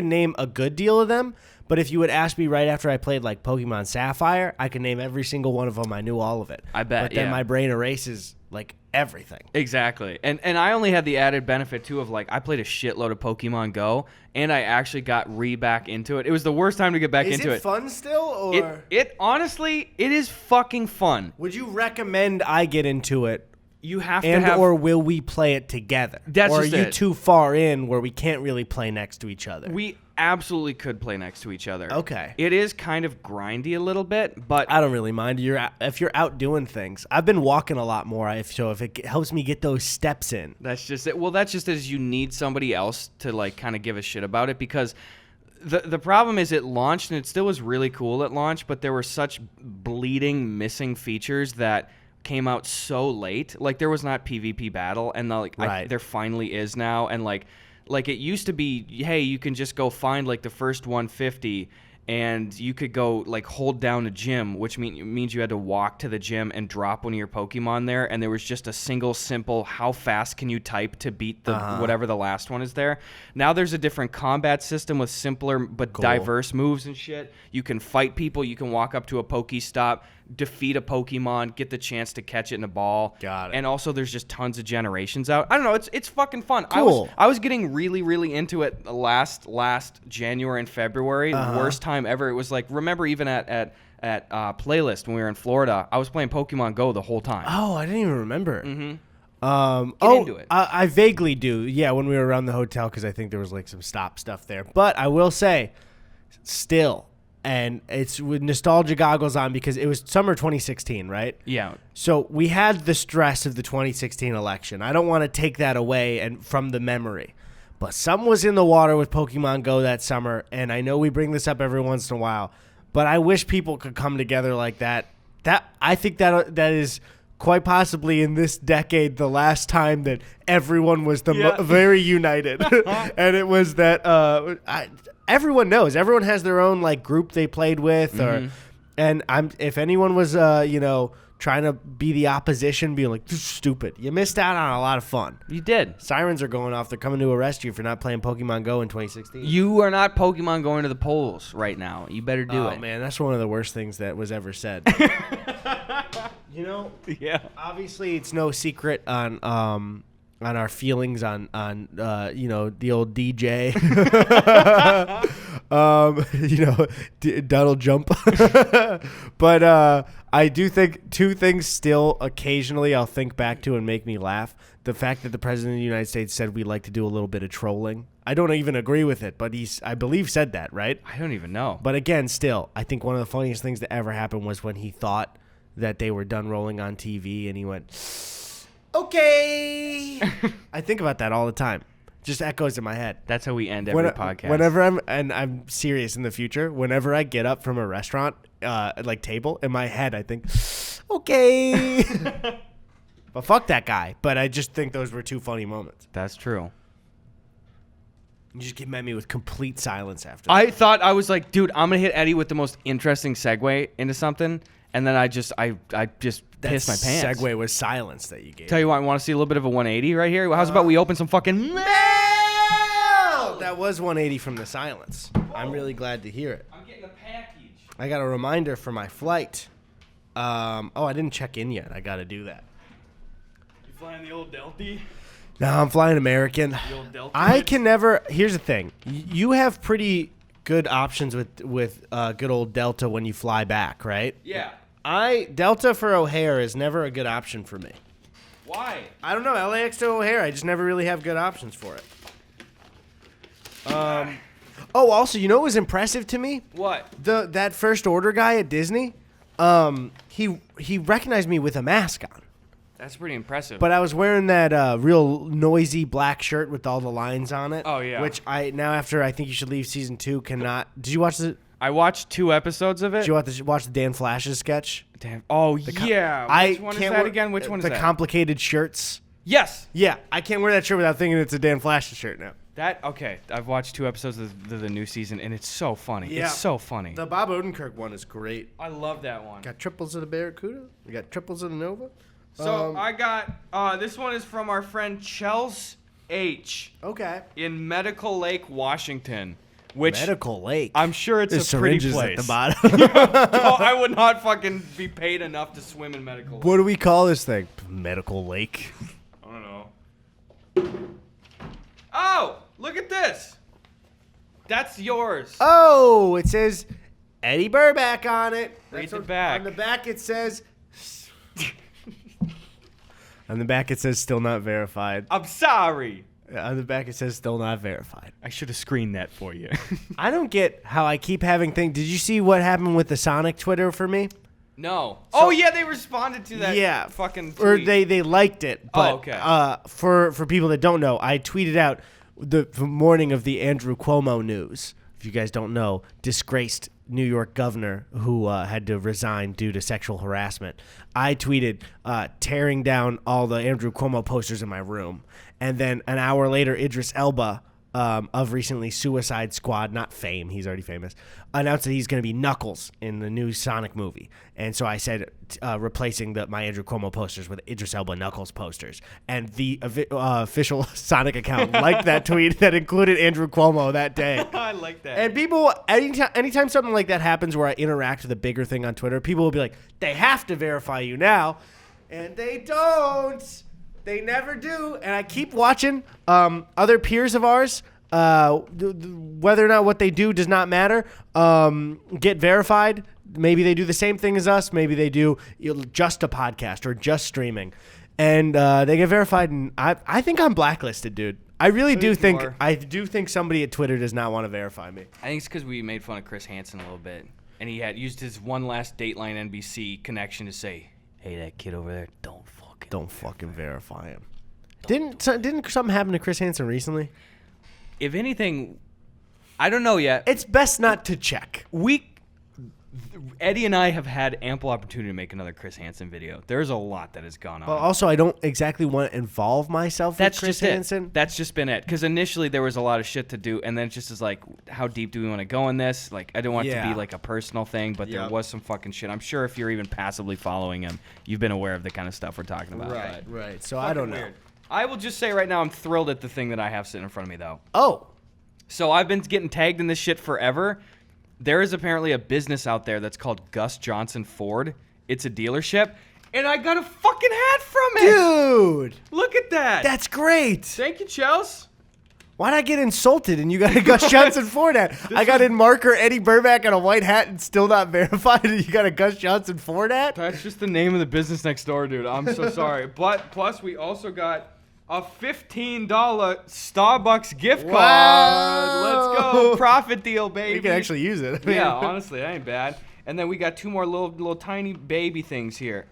name a good deal of them. But if you would ask me right after I played like Pokemon Sapphire, I could name every single one of them. I knew all of it. I bet. But then my brain erases like everything. Exactly. And I only had the added benefit too of like I played a shitload of Pokemon Go and I actually got back into it. It was the worst time to get back into it. Is it fun still, or it honestly, it is fucking fun. Would you recommend I get into it? You have to have, or will we play it together? That's or just are you it. too far in where we can't really play next to each other? We absolutely could play next to each other. Okay. It is kind of grindy a little bit, but I don't really mind. If you're out doing things. I've been walking a lot more, so if it helps me get those steps in. That's just it. Well, that's just as you need somebody else to like kind of give a shit about it, because the problem is it launched and it still was really cool at launch, but there were such bleeding missing features that came out so late. Like there was not PvP battle, and there finally is now. And like it used to be, hey, you can just go find like the first 150 and you could go like hold down a gym, which means you had to walk to the gym and drop one of your Pokemon there, and there was just a single simple how fast can you type to beat the whatever the last one is there. Now there's a different combat system with simpler but diverse moves and shit. You can fight people, you can walk up to a Pokestop, defeat a Pokemon, get the chance to catch it in a ball. Got it. And also there's just tons of generations out. I don't know, it's fucking fun. Cool. I was getting really into it last January and February. Worst time ever. It was like, remember even at Playlist when we were in Florida, I was playing Pokemon Go the whole time. Oh, I didn't even remember. Get into it. I vaguely do. Yeah, when we were around the hotel, because I think there was like some stop stuff there. But I will say, still, and it's with nostalgia goggles on because it was summer 2016, right? Yeah. So we had the stress of the 2016 election. I don't want to take that away and from the memory. But something was in the water with Pokemon Go that summer, and I know we bring this up every once in a while, but I wish people could come together like that. I think that is quite possibly in this decade the last time that everyone was very united. And it was that everyone knows. Everyone has their own like group they played with, if anyone was trying to be the opposition, being like, this is stupid. You missed out on a lot of fun. You did. Sirens are going off. They're coming to arrest you if you're not playing Pokemon Go in 2016. You are not Pokemon going to the polls right now. You better do it. Oh, man, that's one of the worst things that was ever said. Yeah. Obviously, it's no secret on our feelings on the old DJ, Donald Jump. But I do think two things still occasionally I'll think back to and make me laugh. The fact that the President of the United States said we'd like to do a little bit of trolling. I don't even agree with it, but I believe said that, right? I don't even know. But again, still, I think one of the funniest things that ever happened was when he thought that they were done rolling on TV and he went, okay. I think about that all the time. Just echoes in my head. That's how we end every podcast. Whenever I'm serious in the future, whenever I get up from a restaurant table, in my head I think, okay. But fuck that guy. But I just think those were two funny moments. That's true. You just came at me with complete silence after I thought, I was like, dude, I'm going to hit Eddie with the most interesting segue into something. And then I just pissed my pants. Segue was silence that you gave. Tell you what, I want to see a little bit of a 180 right here. How's about we open some fucking mail? That was 180 from the silence. Whoa. I'm really glad to hear it. I'm getting a package. I got a reminder for my flight. I didn't check in yet. I got to do that. You flying the old Delty? No, I'm flying American. The old Delta? I can never. Here's the thing. You have pretty good options with good old Delta when you fly back, right? Yeah. Delta for O'Hare is never a good option for me. Why? I don't know. LAX to O'Hare, I just never really have good options for it. Also, you know what was impressive to me? What? That first order guy at Disney, he recognized me with a mask on. That's pretty impressive. But I was wearing that real noisy black shirt with all the lines on it. Oh, yeah. Which after I Think You Should Leave season 2 cannot. Did you watch the? I watched 2 episodes of it. Did you watch the Dan Flash's sketch? Damn. Oh, yeah. Which one is that again? Which one is that? The complicated shirts. Yes. Yeah, I can't wear that shirt without thinking it's a Dan Flash's shirt now. Okay. I've watched 2 episodes of the new season, and it's so funny. Yeah. It's so funny. The Bob Odenkirk one is great. I love that one. Got triples of the Barracuda. We got triples of the Nova. So I got this one is from our friend Chels H. Okay. In Medical Lake, Washington. Which Medical Lake. I'm sure it's a pretty place. At the bottom. Oh, I would not fucking be paid enough to swim in Medical Lake. What do we call this thing? Medical Lake. I don't know. Oh, look at this. That's yours. Oh, it says Eddie Burback on it. Read the back. On the back it says. On the back it says still not verified. I'm sorry. On the back it says still not verified. I should have screened that for you. I don't get how I keep having things. Did you see what happened with the Sonic Twitter for me? No. Oh yeah, they responded to that. Yeah, fucking tweet. Or they liked it. But, okay. For people that don't know, I tweeted out the morning of the Andrew Cuomo news. If you guys don't know, disgraced New York governor who had to resign due to sexual harassment. I tweeted tearing down all the Andrew Cuomo posters in my room. And then an hour later, Idris Elba of recently Suicide Squad, not Fame, he's already famous, announced that he's going to be Knuckles in the new Sonic movie. And so I said replacing my Andrew Cuomo posters with Idris Elba Knuckles posters. And the official Sonic account liked that tweet that included Andrew Cuomo that day. I like that. And people, anytime something like that happens where I interact with a bigger thing on Twitter, people will be like, they have to verify you now. And they don't. They never do. And I keep watching other peers of ours, whether or not what they do does not matter, get verified. Maybe they do the same thing as us. Maybe they do just a podcast or just streaming. And they get verified. And I think I'm blacklisted, dude. I really do think somebody at Twitter does not want to verify me. I think it's because we made fun of Chris Hansen a little bit. And he had used his one last Dateline NBC connection to say, hey, that kid over there, don't fucking verify him. Didn't something happen to Chris Hansen recently? If anything, I don't know yet. It's best not to check. Eddie and I have had ample opportunity to make another Chris Hansen video. There's a lot that has gone on. Well, also, I don't exactly want to involve myself with Chris Hansen. That's just been it. Because initially there was a lot of shit to do, and then it just is like, how deep do we want to go in this? Like, I don't want it to be like a personal thing, but there was some fucking shit. I'm sure if you're even passively following him, you've been aware of the kind of stuff we're talking about. Right. So I don't know. Weird. I will just say right now, I'm thrilled at the thing that I have sitting in front of me, though. Oh. So I've been getting tagged in this shit forever. There is apparently a business out there that's called Gus Johnson Ford. It's a dealership. And I got a fucking hat from it. Dude. Look at that. That's great. Thank you, Chels. Why'd I get insulted and you got a Gus Johnson Ford hat? I got in marker Eddie Burback and a white hat and still not verified and you got a Gus Johnson Ford hat? That's just the name of the business next door, dude. I'm so sorry. But plus we also got a $15 Starbucks gift card. Wow. Let's go. Profit deal, baby. We can actually use it. Yeah, honestly, that ain't bad. And then we got two more little tiny baby things here.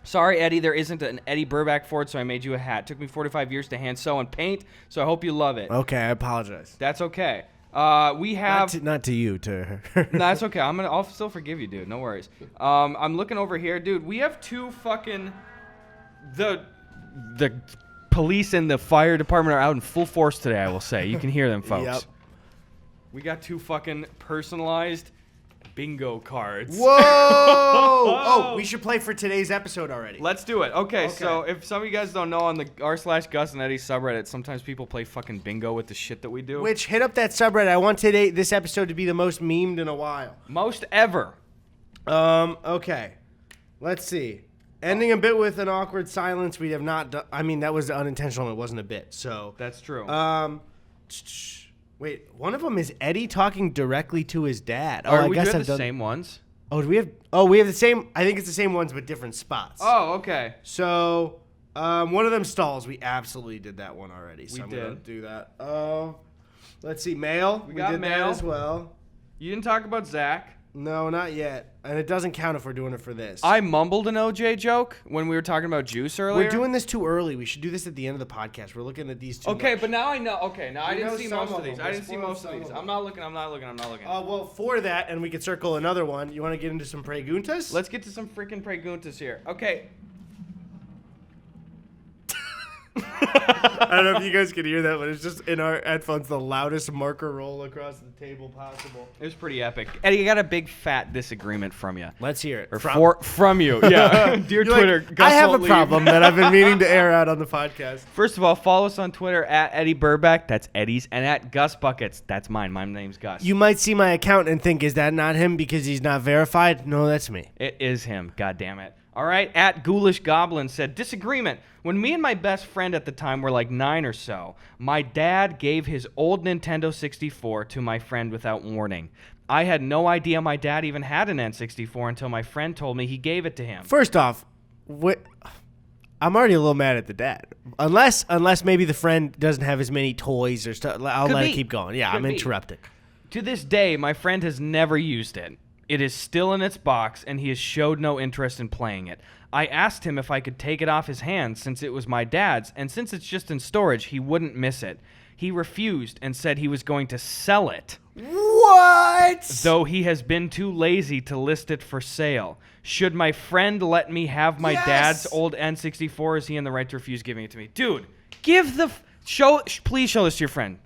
Sorry, Eddie, there isn't an Eddie Burback Ford, so I made you a hat. Took me 45 years to hand sew and paint, so I hope you love it. Okay, I apologize. That's okay. We have not to you, to her. No, that's okay. I'll still forgive you, dude. No worries. I'm looking over here, dude. We have two fucking the police and the fire department are out in full force today, I will say. You can hear them, folks. Yep. We got two fucking personalized bingo cards. Whoa! Oh, we should play for today's episode already. Let's do it. Okay, so if some of you guys don't know, on the r/Gus and Eddy subreddit, sometimes people play fucking bingo with the shit that we do. Which, hit up that subreddit. I want this episode to be the most memed in a while. Most ever. Okay. Let's see. Ending a bit with an awkward silence. We have not done. I mean, that was unintentional. It wasn't a bit. So that's true. Wait. One of them is Eddie talking directly to his dad. I guess I've done the same ones. Oh, do we have? Oh, we have the same. I think it's the same ones, but different spots. Oh, okay. So, one of them stalls. We absolutely did that one already. So I'm gonna do that. Let's see. Mail. We got did mail that as well. You didn't talk about Zach. No, not yet. And it doesn't count if we're doing it for this. I mumbled an OJ joke when we were talking about juice earlier. We're doing this too early. We should do this at the end of the podcast. We're looking at these two. Okay, much. But now I know. Okay, now I didn't see most of these. I didn't see most of these. I'm not looking. Well, for that, and we could circle another one. You want to get into some preguntas? Let's get to some freaking preguntas here. Okay. I don't know if you guys can hear that, but it's just in our headphones the loudest marker roll across the table possible. It was pretty epic. Eddie, I got a big fat disagreement from you. Let's hear it. Or from you. Yeah. Dear Twitter, Gus, I have a problem that I've been meaning to air out on the podcast. First of all, follow us on Twitter at Eddie Burback. That's Eddie's. And at Gus Buckets. That's mine. My name's Gus. You might see my account and think, is that not him because he's not verified? No, that's me. It is him. God damn it. All right, at Ghoulish Goblin said, disagreement. When me and my best friend at the time were like 9 or so, my dad gave his old Nintendo 64 to my friend without warning. I had no idea my dad even had an N64 until my friend told me he gave it to him. First off, I'm already a little mad at the dad. Unless maybe the friend doesn't have as many toys or stuff. I'll let it keep going. Yeah, I'm interrupting. To this day, my friend has never used it. It is still in its box, and he has showed no interest in playing it. I asked him if I could take it off his hands since it was my dad's, and since it's just in storage, he wouldn't miss it. He refused and said he was going to sell it. What? Though he has been too lazy to list it for sale. Should my friend let me have my dad's old N64? Is he in the right to refuse giving it to me? Dude, give the... Please show this to your friend.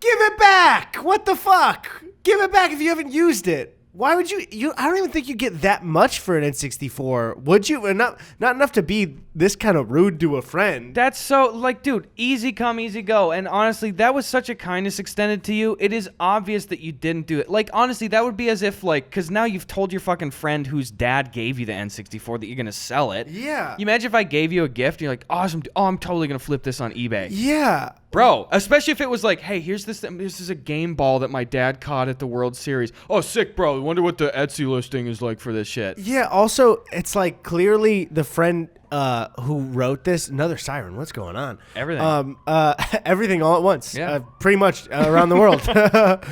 Give it back. What the fuck? Give it back if you haven't used it. Why would you? I don't even think you get that much for an N64. Would you? And not enough to be this kind of rude to a friend. That's so, like, dude, easy come, easy go. And honestly, that was such a kindness extended to you. It is obvious that you didn't do it. Like, honestly, that would be as if, like, because now you've told your fucking friend whose dad gave you the N64 that you're going to sell it. Yeah. You imagine if I gave you a gift and you're like, awesome, oh, I'm totally going to flip this on eBay. Yeah. Bro, especially if it was like, hey, here's this. This is a game ball that my dad caught at the World Series. Oh, sick, bro. I wonder what the Etsy listing is like for this shit. Yeah. Also, it's like clearly the friend who wrote this. Another siren. What's going on? Everything. Everything all at once. Yeah. Pretty much around the world. But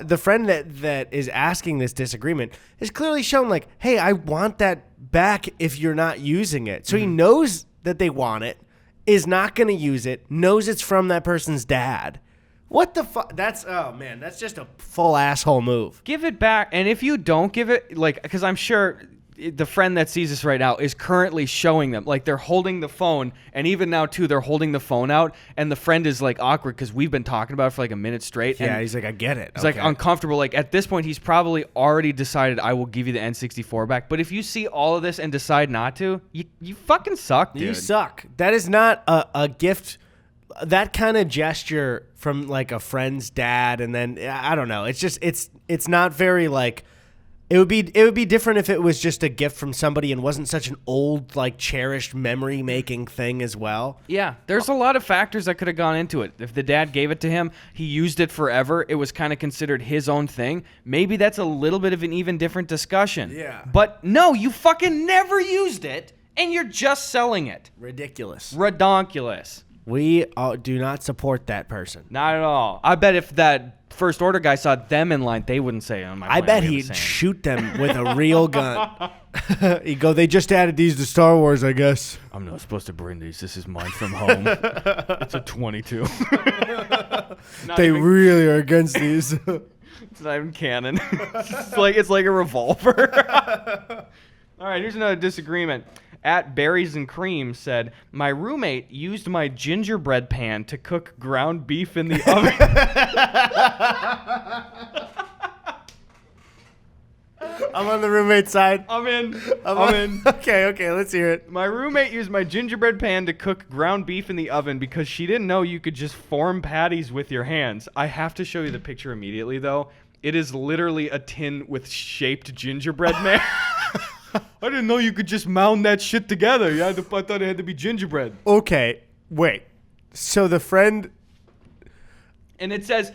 the friend that is asking this disagreement is clearly shown like, hey, I want that back if you're not using it. So he knows that they want it. Is not going to use it, knows it's from that person's dad. What the fuck? That's just a full asshole move. Give it back. And if you don't give it, like, because I'm sure the friend that sees this right now is currently showing them, like, they're holding the phone, and even now too they're holding the phone out, and the friend is like awkward because we've been talking about it for like a minute straight. Yeah, and he's like, I get it. He's like uncomfortable. Like, at this point he's probably already decided, I will give you the N64 back. But if you see all of this and decide not to, you fucking suck, dude. You suck. That is not a gift. That kind of gesture from like a friend's dad, and then I don't know. It's just it's not very like. It would be different if it was just a gift from somebody and wasn't such an old, like, cherished memory-making thing as well. Yeah, there's a lot of factors that could have gone into it. If the dad gave it to him, he used it forever, it was kind of considered his own thing, maybe that's a little bit of an even different discussion. Yeah. But no, you fucking never used it, and you're just selling it. Ridiculous. Redonkulous. We do not support that person. Not at all. I bet if that First Order guy saw them in line, they wouldn't say, "Oh my." I bet he'd shoot them with a real gun. He'd go, they just added these to Star Wars, I guess. I'm not supposed to bring these. This is mine from home. It's a 22. They really are against these. It's not even canon. It's like a revolver. All right, here's another disagreement. At Berries and Cream said, my roommate used my gingerbread pan to cook ground beef in the oven. I'm on the roommate side. I'm in. Okay, let's hear it. My roommate used my gingerbread pan to cook ground beef in the oven because she didn't know you could just form patties with your hands. I have to show you the picture immediately, though. It is literally a tin with shaped gingerbread man. I didn't know you could just mound that shit together. I thought it had to be gingerbread. Okay, wait. So the friend... And it says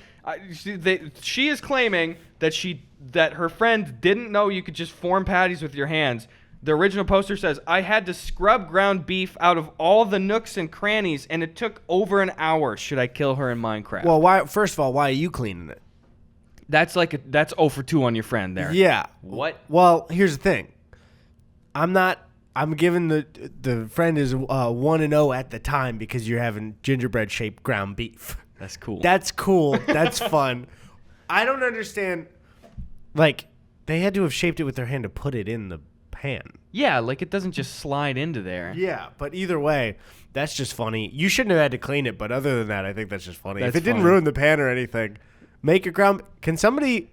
she is claiming that her friend didn't know you could just form patties with your hands. The original poster says, I had to scrub ground beef out of all the nooks and crannies, and it took over an hour. Should I kill her in Minecraft? Well, why? First of all, why are you cleaning it? That's 0 for 2 on your friend there. Yeah. What? Well, here's the thing. I'm giving the friend is 1-0 at the time because you're having gingerbread shaped ground beef. That's cool. That's cool. That's fun. I don't understand. Like, they had to have shaped it with their hand to put it in the pan. Yeah, like it doesn't just slide into there. Yeah, but either way, that's just funny. You shouldn't have had to clean it, but other than that, I think that's just funny. That's if it didn't funny. ruin the pan or anything, make a ground. Can somebody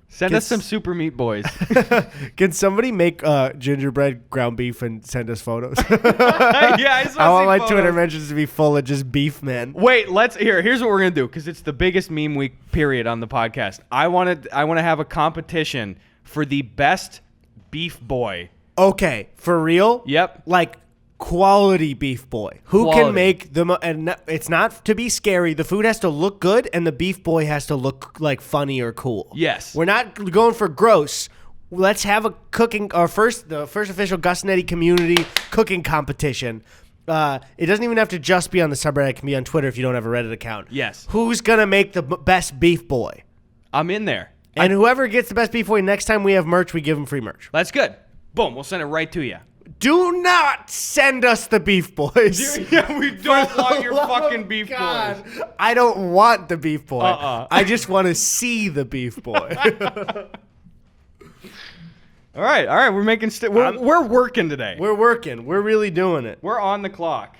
send us some Super Meat Boys? Can somebody make gingerbread ground beef and send us photos? Yeah, I want my Twitter mentions to be full of just beef men. Wait, here's what we're gonna do because it's the biggest meme week period on the podcast. I want to have a competition for the best beef boy. Okay, for real? Yep. Like quality beef boy. Who Quality. can make the and it's not to be scary. The food has to look good and the beef boy has to look like funny or cool. Yes. We're not going for gross. Let's have a cooking the first official Gus and Eddy community cooking competition. It doesn't even have to just be on the subreddit. It can be on Twitter if you don't have a Reddit account. Yes. Who's gonna make the best beef boy? I'm in there. And whoever gets the best beef boy, next time we have merch, we give them free merch. That's good. Boom, we'll send it right to you. Do not send us the beef boys. Yeah, we don't want your fucking beef boys. I don't want the beef boy. I just want to see the beef boy. All right. We're making we're working today. We're working. We're really doing it. We're on the clock.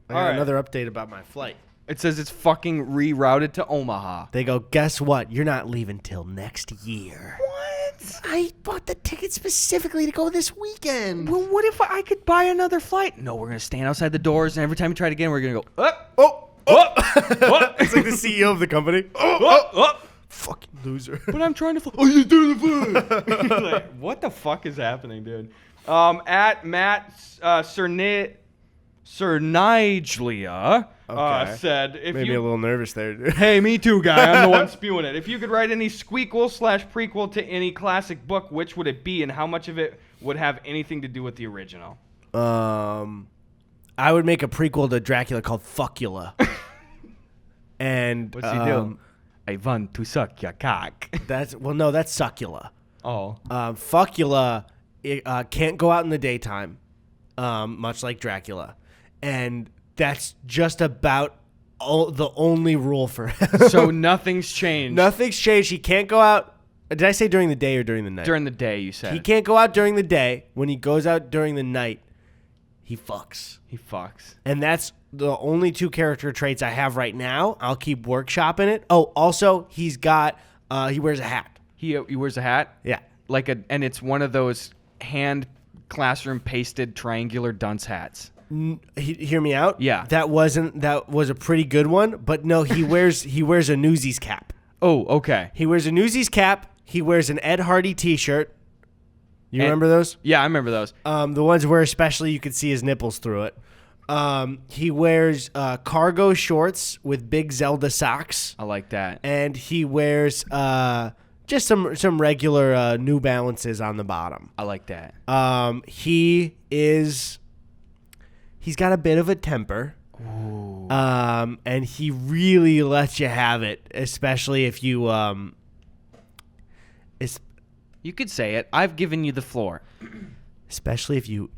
I got another update about my flight. It says it's fucking rerouted to Omaha. They go, guess what? You're not leaving till next year. What? I bought the ticket specifically to go this weekend. Well, what if I could buy another flight? No, we're going to stand outside the doors, and every time we try it again, we're going to go, up, Oh. It's like the CEO of the company. Fucking loser. But I'm trying to fly. Oh, you're doing the fly. Like, what the fuck is happening, dude? At Matt Cerniglia said, if Made me a little nervous there, dude. Hey, me too, guy. I'm the one spewing it. If you could write any Squeakle/prequel to any classic book, which would it be, and how much of it would have anything to do with the original? I would make a prequel to Dracula called Fuckula. And what's he do? I want to suck your cock. That's Succula. Oh. Fuckula can't go out in the daytime, much like Dracula, and that's just about the only rule for him. So nothing's changed. Nothing's changed. He can't go out. Did I say during the day or during the night? During the day, you said. He can't go out during the day. When he goes out during the night, he fucks. He fucks. And that's the only two character traits I have right now. I'll keep workshopping it. Oh, also, he's got, he wears a hat. He wears a hat? Yeah. And it's one of those hand classroom pasted triangular dunce hats. Hear me out? Yeah. That was a pretty good one, but no, he wears a Newsies cap. Oh, okay. He wears a Newsies cap. He wears an Ed Hardy t-shirt. You remember those? Yeah, I remember those. The ones where especially you could see his nipples through it. He wears cargo shorts with big Zelda socks. I like that. And he wears just some regular New Balances on the bottom. I like that. He's got a bit of a temper. Ooh. And he really lets you have it, especially if you You could say it. I've given you the floor. Especially if you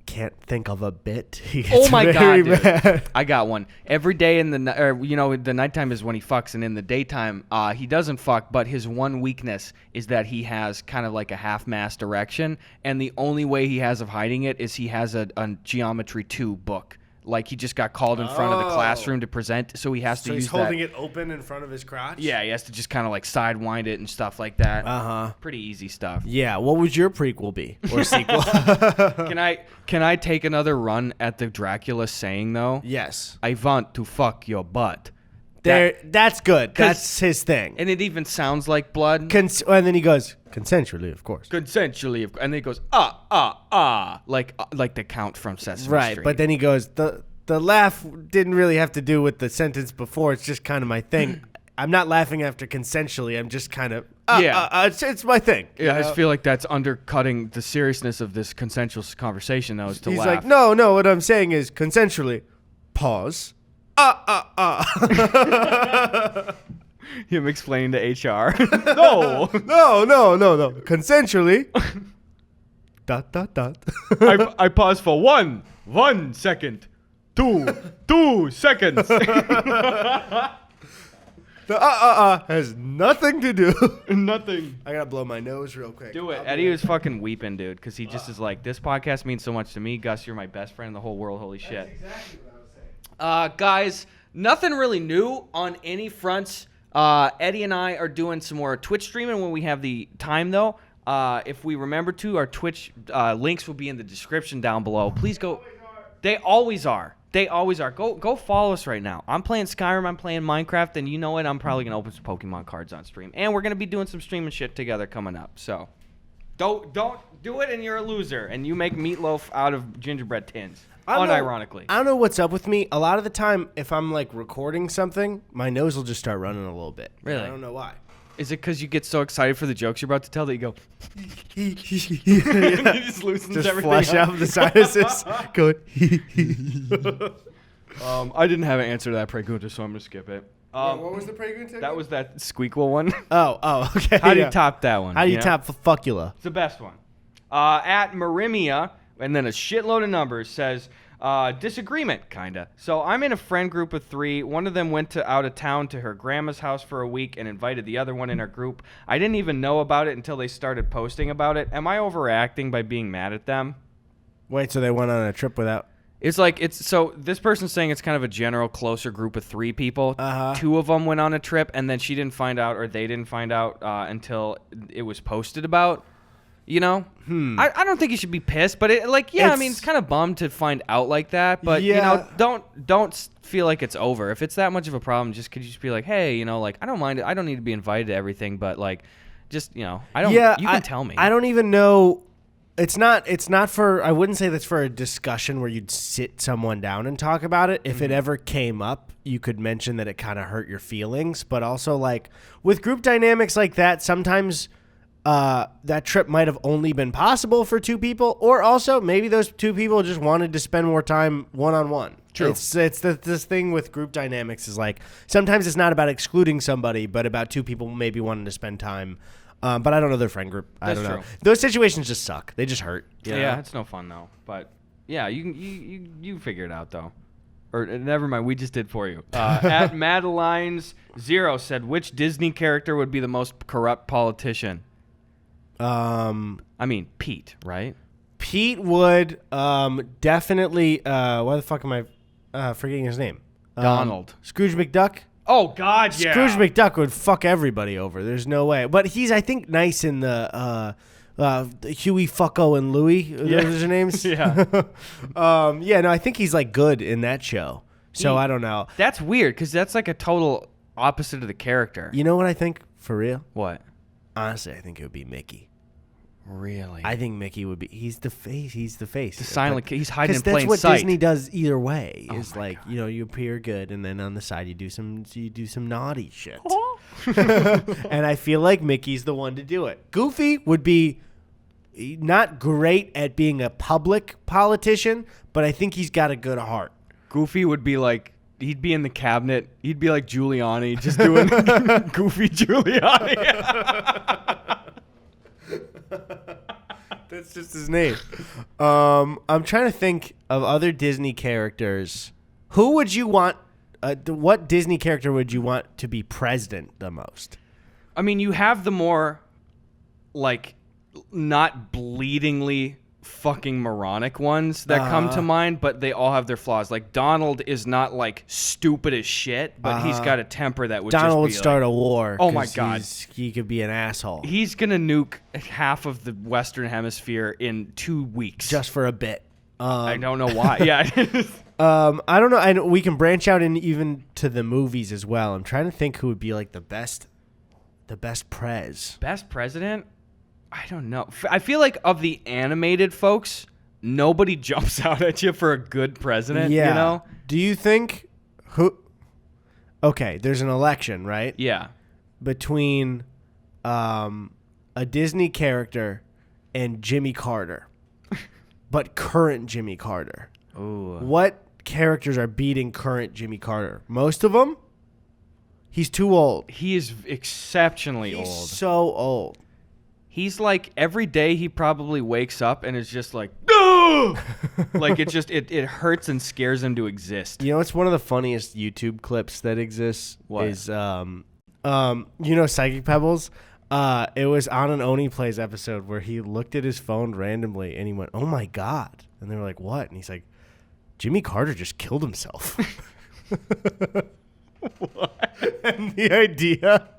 can't think of a bit. Oh my god, dude. Mad. I got one. Every day in the the nighttime is when he fucks, and in the daytime he doesn't fuck. But his one weakness is that he has kind of like a half-mast erection, and the only way he has of hiding it is he has a Geometry 2 book. Like he just got called in front of the classroom to present, so he has to use that. So he's holding it open in front of his crotch? Yeah, he has to just kind of like sidewind it and stuff like that. Uh-huh. Pretty easy stuff. Yeah, what would your prequel be? Or sequel? Can I take another run at the Dracula saying, though? Yes. I want to fuck your butt. That's good. That's his thing. And it even sounds like blood. And then he goes, consensually, of course. Consensually. And then he goes, like the Count from Sesame right, Street. but then he goes, the laugh didn't really have to do with the sentence before. It's just kind of my thing. I'm not laughing after consensually. I'm just kind of, it's my thing. Yeah, I just feel like that's undercutting the seriousness of this consensual conversation, though, is to He's laugh. like, no, what I'm saying is consensually, pause. Him explaining to HR. No. No. Consensually. ... I pause for 1 second. 2 seconds. The has nothing to do. Nothing. I gotta blow my nose real quick. Do it. Eddie was fucking weeping, dude, because he just is like, this podcast means so much to me. Gus, you're my best friend in the whole world. Holy shit. That's exactly what I was saying. Guys, nothing really new on any fronts. Eddie and I are doing some more Twitch streaming when we have the time, though. If we remember to, our Twitch links will be in the description down below. Please go. They always are. Go follow us right now. I'm playing Skyrim. I'm playing Minecraft, and you know what? I'm probably gonna open some Pokemon cards on stream, and we're gonna be doing some streaming shit together coming up. So, don't do it, and you're a loser, and you make meatloaf out of gingerbread tins. Unironically. I don't know what's up with me. A lot of the time, if I'm like recording something, my nose will just start running a little bit. Really? I don't know why. Is it because you get so excited for the jokes you're about to tell that you go? He just loosens just everything flush up. out the sinuses. Going. I didn't have an answer to that pregunta, so I'm gonna skip it. What was the pregunta? That was that Squeakable one. Oh, okay. How do you top that one? How do you top Fuckula? It's the best one. At Marimia, and then a shitload of numbers, says disagreement, kinda. So I'm in a friend group of 3. One of them went out of town to her grandma's house for a week and invited the other one in our group. I didn't even know about it until they started posting about it. Am I overreacting by being mad at them? Wait, so they went on a trip without? It's like so this person's saying it's kind of a general closer group of 3 people. Two of them went on a trip, and then she didn't find out, or they didn't find out until it was posted about. You know, I don't think you should be pissed, but I mean, it's kind of bummed to find out like that. But you know, don't feel like it's over. If it's that much of a problem, could you just be like, hey, you know, like I don't mind it. I don't need to be invited to everything, but like, just you know, I don't. Yeah, you can tell me. I don't even know. It's not for. I wouldn't say that's for a discussion where you'd sit someone down and talk about it. If it ever came up, you could mention that it kind of hurt your feelings. But also, like with group dynamics like that, sometimes. That trip might have only been possible for 2 people, or also maybe those 2 people just wanted to spend more time one-on-one. True. It's this thing with group dynamics is like sometimes it's not about excluding somebody, but about 2 people maybe wanting to spend time. But I don't know their friend group. I don't know. True. Those situations just suck. They just hurt. Yeah, it's no fun though. But yeah, you figure it out though. Or never mind, we just did for you. At Madelines0 said, which Disney character would be the most corrupt politician? I mean, Pete, right? Pete would definitely. Why the fuck am I forgetting his name? Donald. Scrooge McDuck. Oh God, yeah. Scrooge McDuck would fuck everybody over. There's no way. But he's, I think, nice in the Huey, Fucko, and Louie. Those are their names. Yeah. No, I think he's like good in that show. So I don't know. That's weird because that's like a total opposite of the character. You know what I think for real? What? Honestly, I think it would be Mickey. Really? I think Mickey would be. He's the face. He's the face. The silent. He's hiding in plain sight. That's what Disney does either way. Is like God. You know, you appear good, and then on the side you do some naughty shit. And I feel like Mickey's the one to do it. Goofy would be not great at being a public politician, but I think he's got a good heart. Goofy would be like. He'd be in the cabinet. He'd be like Giuliani, just doing Goofy Giuliani. That's just his name. I'm trying to think of other Disney characters. Who would you want? What Disney character would you want to be president the most? I mean, you have the more, like, not bleedingly fucking moronic ones that come to mind, but they all have their flaws. Like Donald is not like stupid as shit, but he's got a temper that would Donald just be would start a war. Oh my God, he could be an asshole. He's gonna nuke half of the Western Hemisphere in 2 weeks just for a bit. I don't know why. Yeah. I don't know. I know we can branch out in even to the movies as well. I'm trying to think who would be like the best prez. Best president? I don't know. I feel like of the animated folks, nobody jumps out at you for a good president. Yeah. You know? Do you think who? Okay, there's an election, right? Yeah. Between a Disney character and Jimmy Carter, but current Jimmy Carter. Ooh. What characters are beating current Jimmy Carter? Most of them. He's too old. He is exceptionally old. He's so old. He's like every day he probably wakes up and is just like, no! Like it hurts and scares him to exist. You know, it's one of the funniest YouTube clips that exists. What? Is you know, Psychic Pebbles. It was on an Oni Plays episode where he looked at his phone randomly and he went, "Oh my God!" And they were like, "What?" And he's like, "Jimmy Carter just killed himself." What? And the idea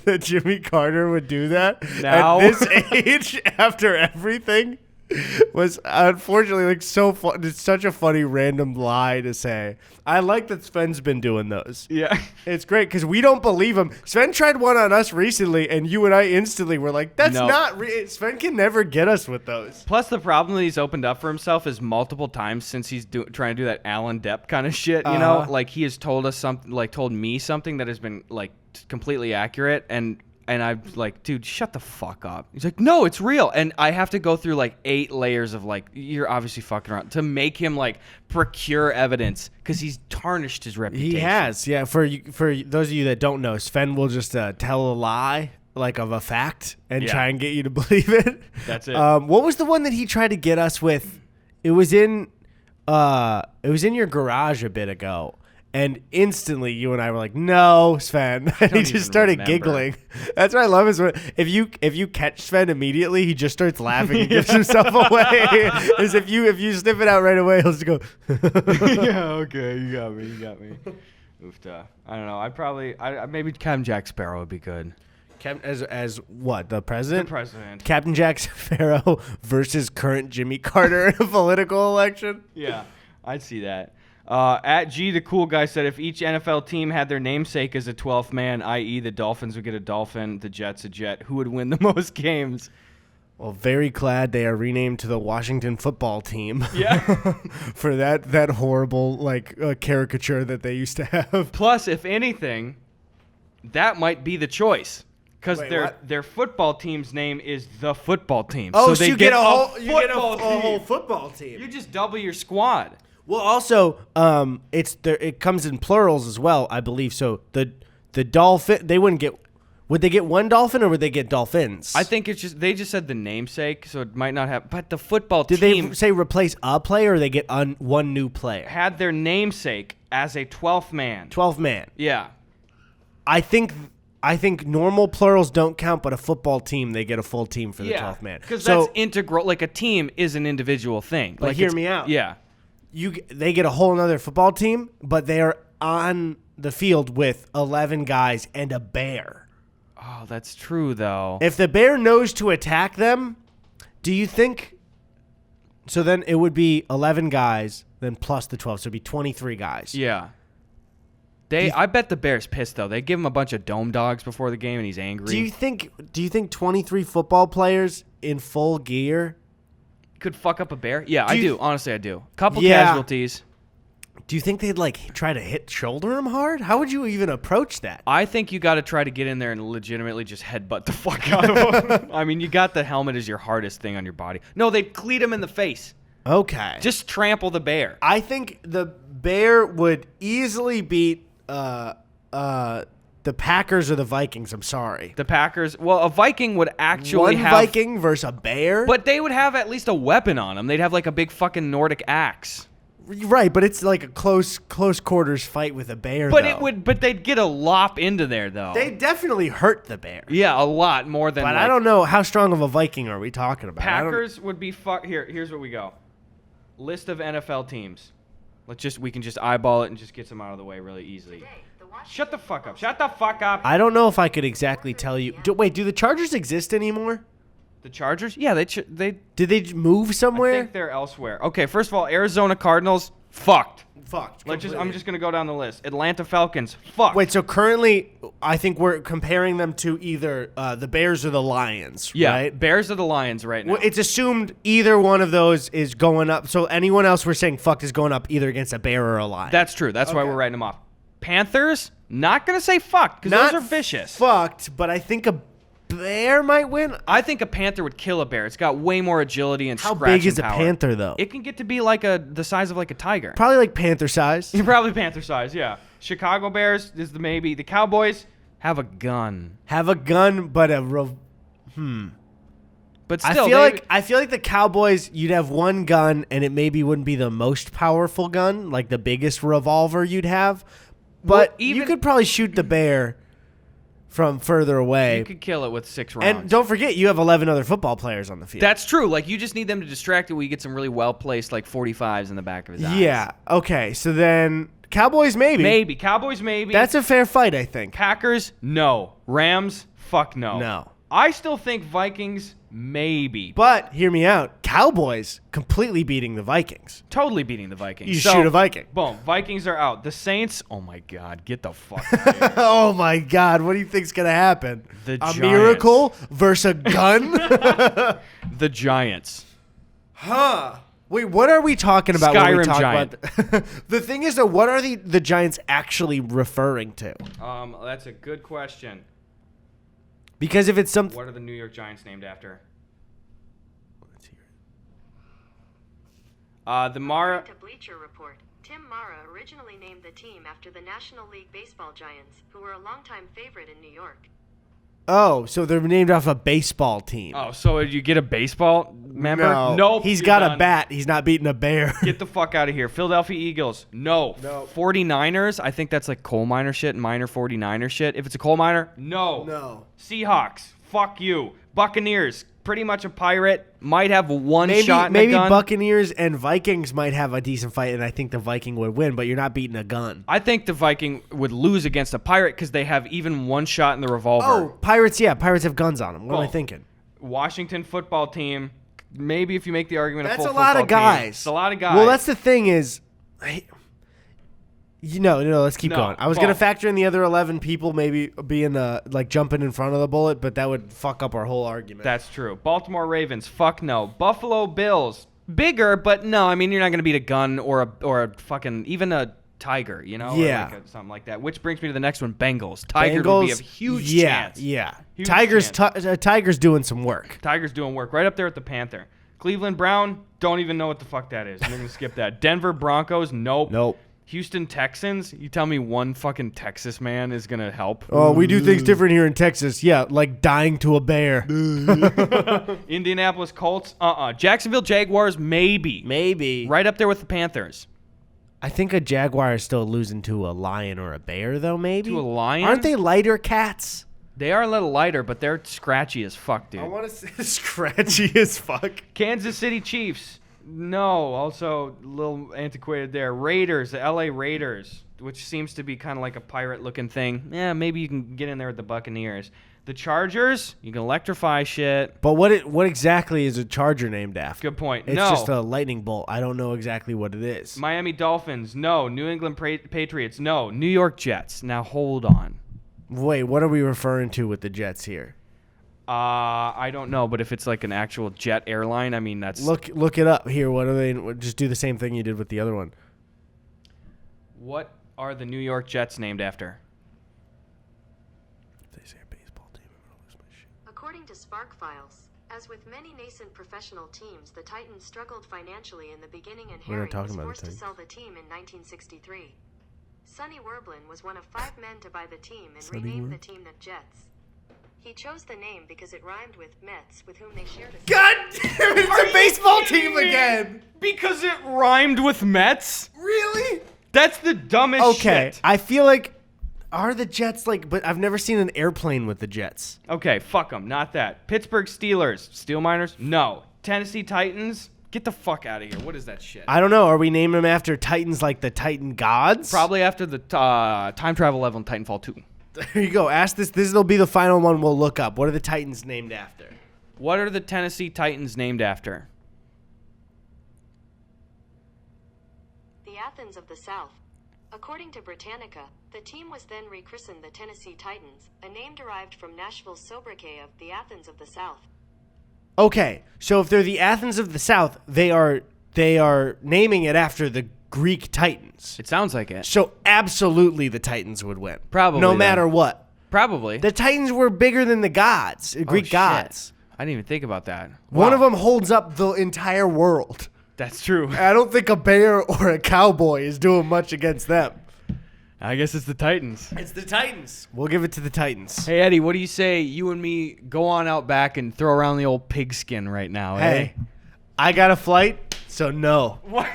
that Jimmy Carter would do that now at this age after everything was unfortunately like so fun. It's such a funny random lie to say. I like that Sven's been doing those. Yeah. It's great because we don't believe him. Sven tried one on us recently and you and I instantly were like, that's not Sven can never get us with those. Plus the problem that he's opened up for himself is multiple times since he's trying to do that Alan Depp kind of shit, you know? Like he has told us something, like told me something that has been like completely accurate and I'm like, dude, shut the fuck up. He's like, no, it's real. And I have to go through like 8 layers of like, you're obviously fucking around to make him like procure evidence because he's tarnished his reputation. He has, yeah. For those of you that don't know, Sven will just tell a lie like of a fact and try and get you to believe it. That's it. What was the one that he tried to get us with? It was in your garage a bit ago. And instantly, you and I were like, "No, Sven!" And he just started giggling. That's what I love is when if you catch Sven immediately, he just starts laughing and gives himself away. Is if you sniff it out right away, he'll just go. Yeah, okay, you got me. Oofta. I don't know. Maybe Captain Jack Sparrow would be good. As what, the president? The president. Captain Jack Sparrow versus current Jimmy Carter in a political election. Yeah, I'd see that. At G, the cool guy said if each NFL team had their namesake as a 12th man, i.e. the Dolphins would get a Dolphin, the Jets a Jet, who would win the most games? Well, very glad they are renamed to the Washington Football Team. Yeah. For that horrible caricature that they used to have. Plus, if anything, that might be the choice. Because their football team's name is the football team. Oh, so they you get a whole football team. You just double your squad. Well, also, it comes in plurals as well, I believe. So the dolphin, would they get one dolphin or would they get dolphins? I think they just said the namesake, so it might not have. But the football team. Did they say replace a player or they get one new player? Had their namesake as a 12th man. 12th man. Yeah. I think normal plurals don't count, but a football team, they get a full team for the 12th man. Because that's integral. Like a team is an individual thing. But hear me out. Yeah. They get a whole other football team, but they are on the field with 11 guys and a bear. Oh, that's true, though. If the bear knows to attack them, do you think... So then it would be 11 guys, then plus the 12, so it would be 23 guys. Yeah. I bet the Bear's pissed, though. They give him a bunch of dome dogs before the game, and he's angry. Do you think 23 football players in full gear could fuck up a bear? Yeah, I do. Honestly, I do. Couple casualties. Do you think they'd try to shoulder him hard? How would you even approach that? I think you got to try to get in there and legitimately just headbutt the fuck out of him. I mean, you got the helmet as your hardest thing on your body. No, they'd cleat him in the face. Okay. Just trample the bear. I think the bear would easily beat the Packers or the Vikings. I'm sorry. The Packers. Well, a Viking would actually have... One Viking versus a bear? But they would have at least a weapon on them. They'd have like a big fucking Nordic axe. Right, but it's like a close quarters fight with a bear. But they'd get a lop into there though. They definitely hurt the bear. Yeah, a lot more than. But I don't know how strong of a Viking are we talking about. Packers would be Here's where we go. List of NFL teams. We can just eyeball it and just get some out of the way really easily. Shut the fuck up. Shut the fuck up. I don't know if I could exactly tell you. Wait, do the Chargers exist anymore? The Chargers? Yeah, they did they move somewhere? I think they're elsewhere. Okay, first of all, Arizona Cardinals, fucked. I'm just gonna go down the list. Atlanta Falcons, fucked. Wait, so currently, I think we're comparing them to either the Bears or the Lions. Yeah, right? Bears or the Lions right now. Well, it's assumed either one of those is going up. So anyone else we're saying fucked is going up either against a bear or a lion. That's true. That's why we're writing them off. Panthers, not gonna say fucked because those are vicious. Fucked, but I think a bear might win. I think a panther would kill a bear. It's got way more agility and How scratching big is power. a panther, though? It can get to be like the size of like a tiger. Probably like panther size. Probably panther size, yeah. Chicago Bears is the maybe. The Cowboys have a gun. But But still, I feel like the Cowboys, you'd have one gun, and it maybe wouldn't be the most powerful gun, like the biggest revolver you'd have. But you could probably shoot the bear from further away. You could kill it with 6 rounds. And don't forget, you have 11 other football players on the field. That's true. Like, you just need them to distract it where you get some really well-placed, like, 45s in the back of his eyes. Yeah. Okay. So then Cowboys maybe. Cowboys maybe. That's a fair fight, I think. Packers, no. Rams, fuck no. No. I still think Vikings, maybe. But hear me out. Cowboys completely beating the Vikings. Totally beating the Vikings. You shoot a Viking. Boom. Vikings are out. The Saints, oh my God, get the fuck out of here. Oh my God, what do you think's going to happen? The Giants. miracle versus a gun? The Giants. Huh. Wait, what are we talking about when we Skyrim talk Giant. about the thing is, though, what are the Giants actually referring to? That's a good question. Because if it's something... What are the New York Giants named after? Let's hear it. According to Bleacher Report, Tim Mara originally named the team after the National League Baseball Giants, who were a longtime favorite in New York. Oh, so they're named off a baseball team. Oh, so you get a baseball member? No. Nope. He's you're got done. a bat. He's not beating a bear. Get the fuck out of here. Philadelphia Eagles. No. 49ers. I think that's like coal miner shit, minor 49er shit. If it's a coal miner, no. No. Seahawks. Fuck you. Buccaneers. Pretty much a pirate. Might have one shot in a maybe gun. Buccaneers and Vikings might have a decent fight, and I think the Viking would win, but you're not beating a gun. I think the Viking would lose against a pirate because they have even one shot in the revolver. Oh, pirates, yeah. Pirates have guns on them. What am I Well, thinking? Washington football team. Maybe if you make the argument That's a full a lot of football team. guys. It's a lot of guys. Well, that's the thing is... No, let's keep No, going. I was going to false. factor in the other 11 people maybe being like jumping in front of the bullet, but that would fuck up our whole argument. That's true. Baltimore Ravens. Fuck no. Buffalo Bills. Bigger, but no. I mean, you're not going to beat a gun or a fucking even a tiger, you know? Yeah. Or like something like that. Which brings me to the next one. Bengals. Tiger would be a huge chance. Yeah. Huge Tiger's doing some work. Tiger's doing work right up there with the Panther. Cleveland Brown. Don't even know what the fuck that is. I'm going to skip that. Denver Broncos. Nope. Houston Texans. You tell me one fucking Texas man is going to help. Oh, we do things different here in Texas. Yeah, like dying to a bear. Indianapolis Colts. Jacksonville Jaguars. Maybe. Right up there with the Panthers. I think a jaguar is still losing to a lion or a bear, though, maybe? To a lion? Aren't they lighter cats? They are a little lighter, but they're scratchy as fuck, dude. I want to say scratchy as fuck. Kansas City Chiefs. No, also a little antiquated there. Raiders, the LA Raiders, which seems to be kind of like a pirate-looking thing. Yeah, maybe you can get in there with the Buccaneers. The Chargers, you can electrify shit. But what exactly is a charger named after? Good point. It's No. just a lightning bolt. I don't know exactly what it is. Miami Dolphins, no. New England Patriots, no. New York Jets. Now hold on. Wait, what are we referring to with the Jets here? I don't know, but if it's like an actual jet airline, I mean that's Look it up here. What are they? Just do the same thing you did with the other one. What are the New York Jets named after? They say a baseball team. I'm gonna lose my shit. According to Spark Files, as with many nascent professional teams, the Titans struggled financially in the beginning, and We're not Harry talking was about the forced to Titans. sell the team in 1963. Sonny Werblin was one of 5 men to buy the team and Sonny renamed Werb? the team the Jets. He chose the name because it rhymed with Mets, with whom they shared a... God damn it! It's a baseball team again. Because it rhymed with Mets? Really? That's the dumbest Okay, shit. I feel like are the Jets like? But I've never seen an airplane with the Jets. Okay, fuck them. Not that. Pittsburgh Steelers. Steel Miners? No. Tennessee Titans? Get the fuck out of here. What is that shit? I don't know. Are we naming them after Titans like the Titan gods? Probably after the time travel level in Titanfall 2. There you go. Ask this. This will be the final one we'll look up. What are the Titans named after? What are the Tennessee Titans named after? The Athens of the South. According to Britannica, the team was then rechristened the Tennessee Titans, a name derived from Nashville's sobriquet of the Athens of the South. Okay, so if they're the Athens of the South, they are naming it after the Greek Titans. It sounds like it. So absolutely the Titans would win. Probably No then. matter what. Probably. The Titans were bigger than the gods, Greek shit. gods. I didn't even think about that. One Wow. of them holds up the entire world. That's true. I don't think a bear or a cowboy is doing much against them. I guess it's the Titans. It's the Titans. We'll give it to the Titans. Hey, Eddie, what do you say you and me go on out back and throw around the old pigskin right now, Hey, eh? I got a flight, so no. What?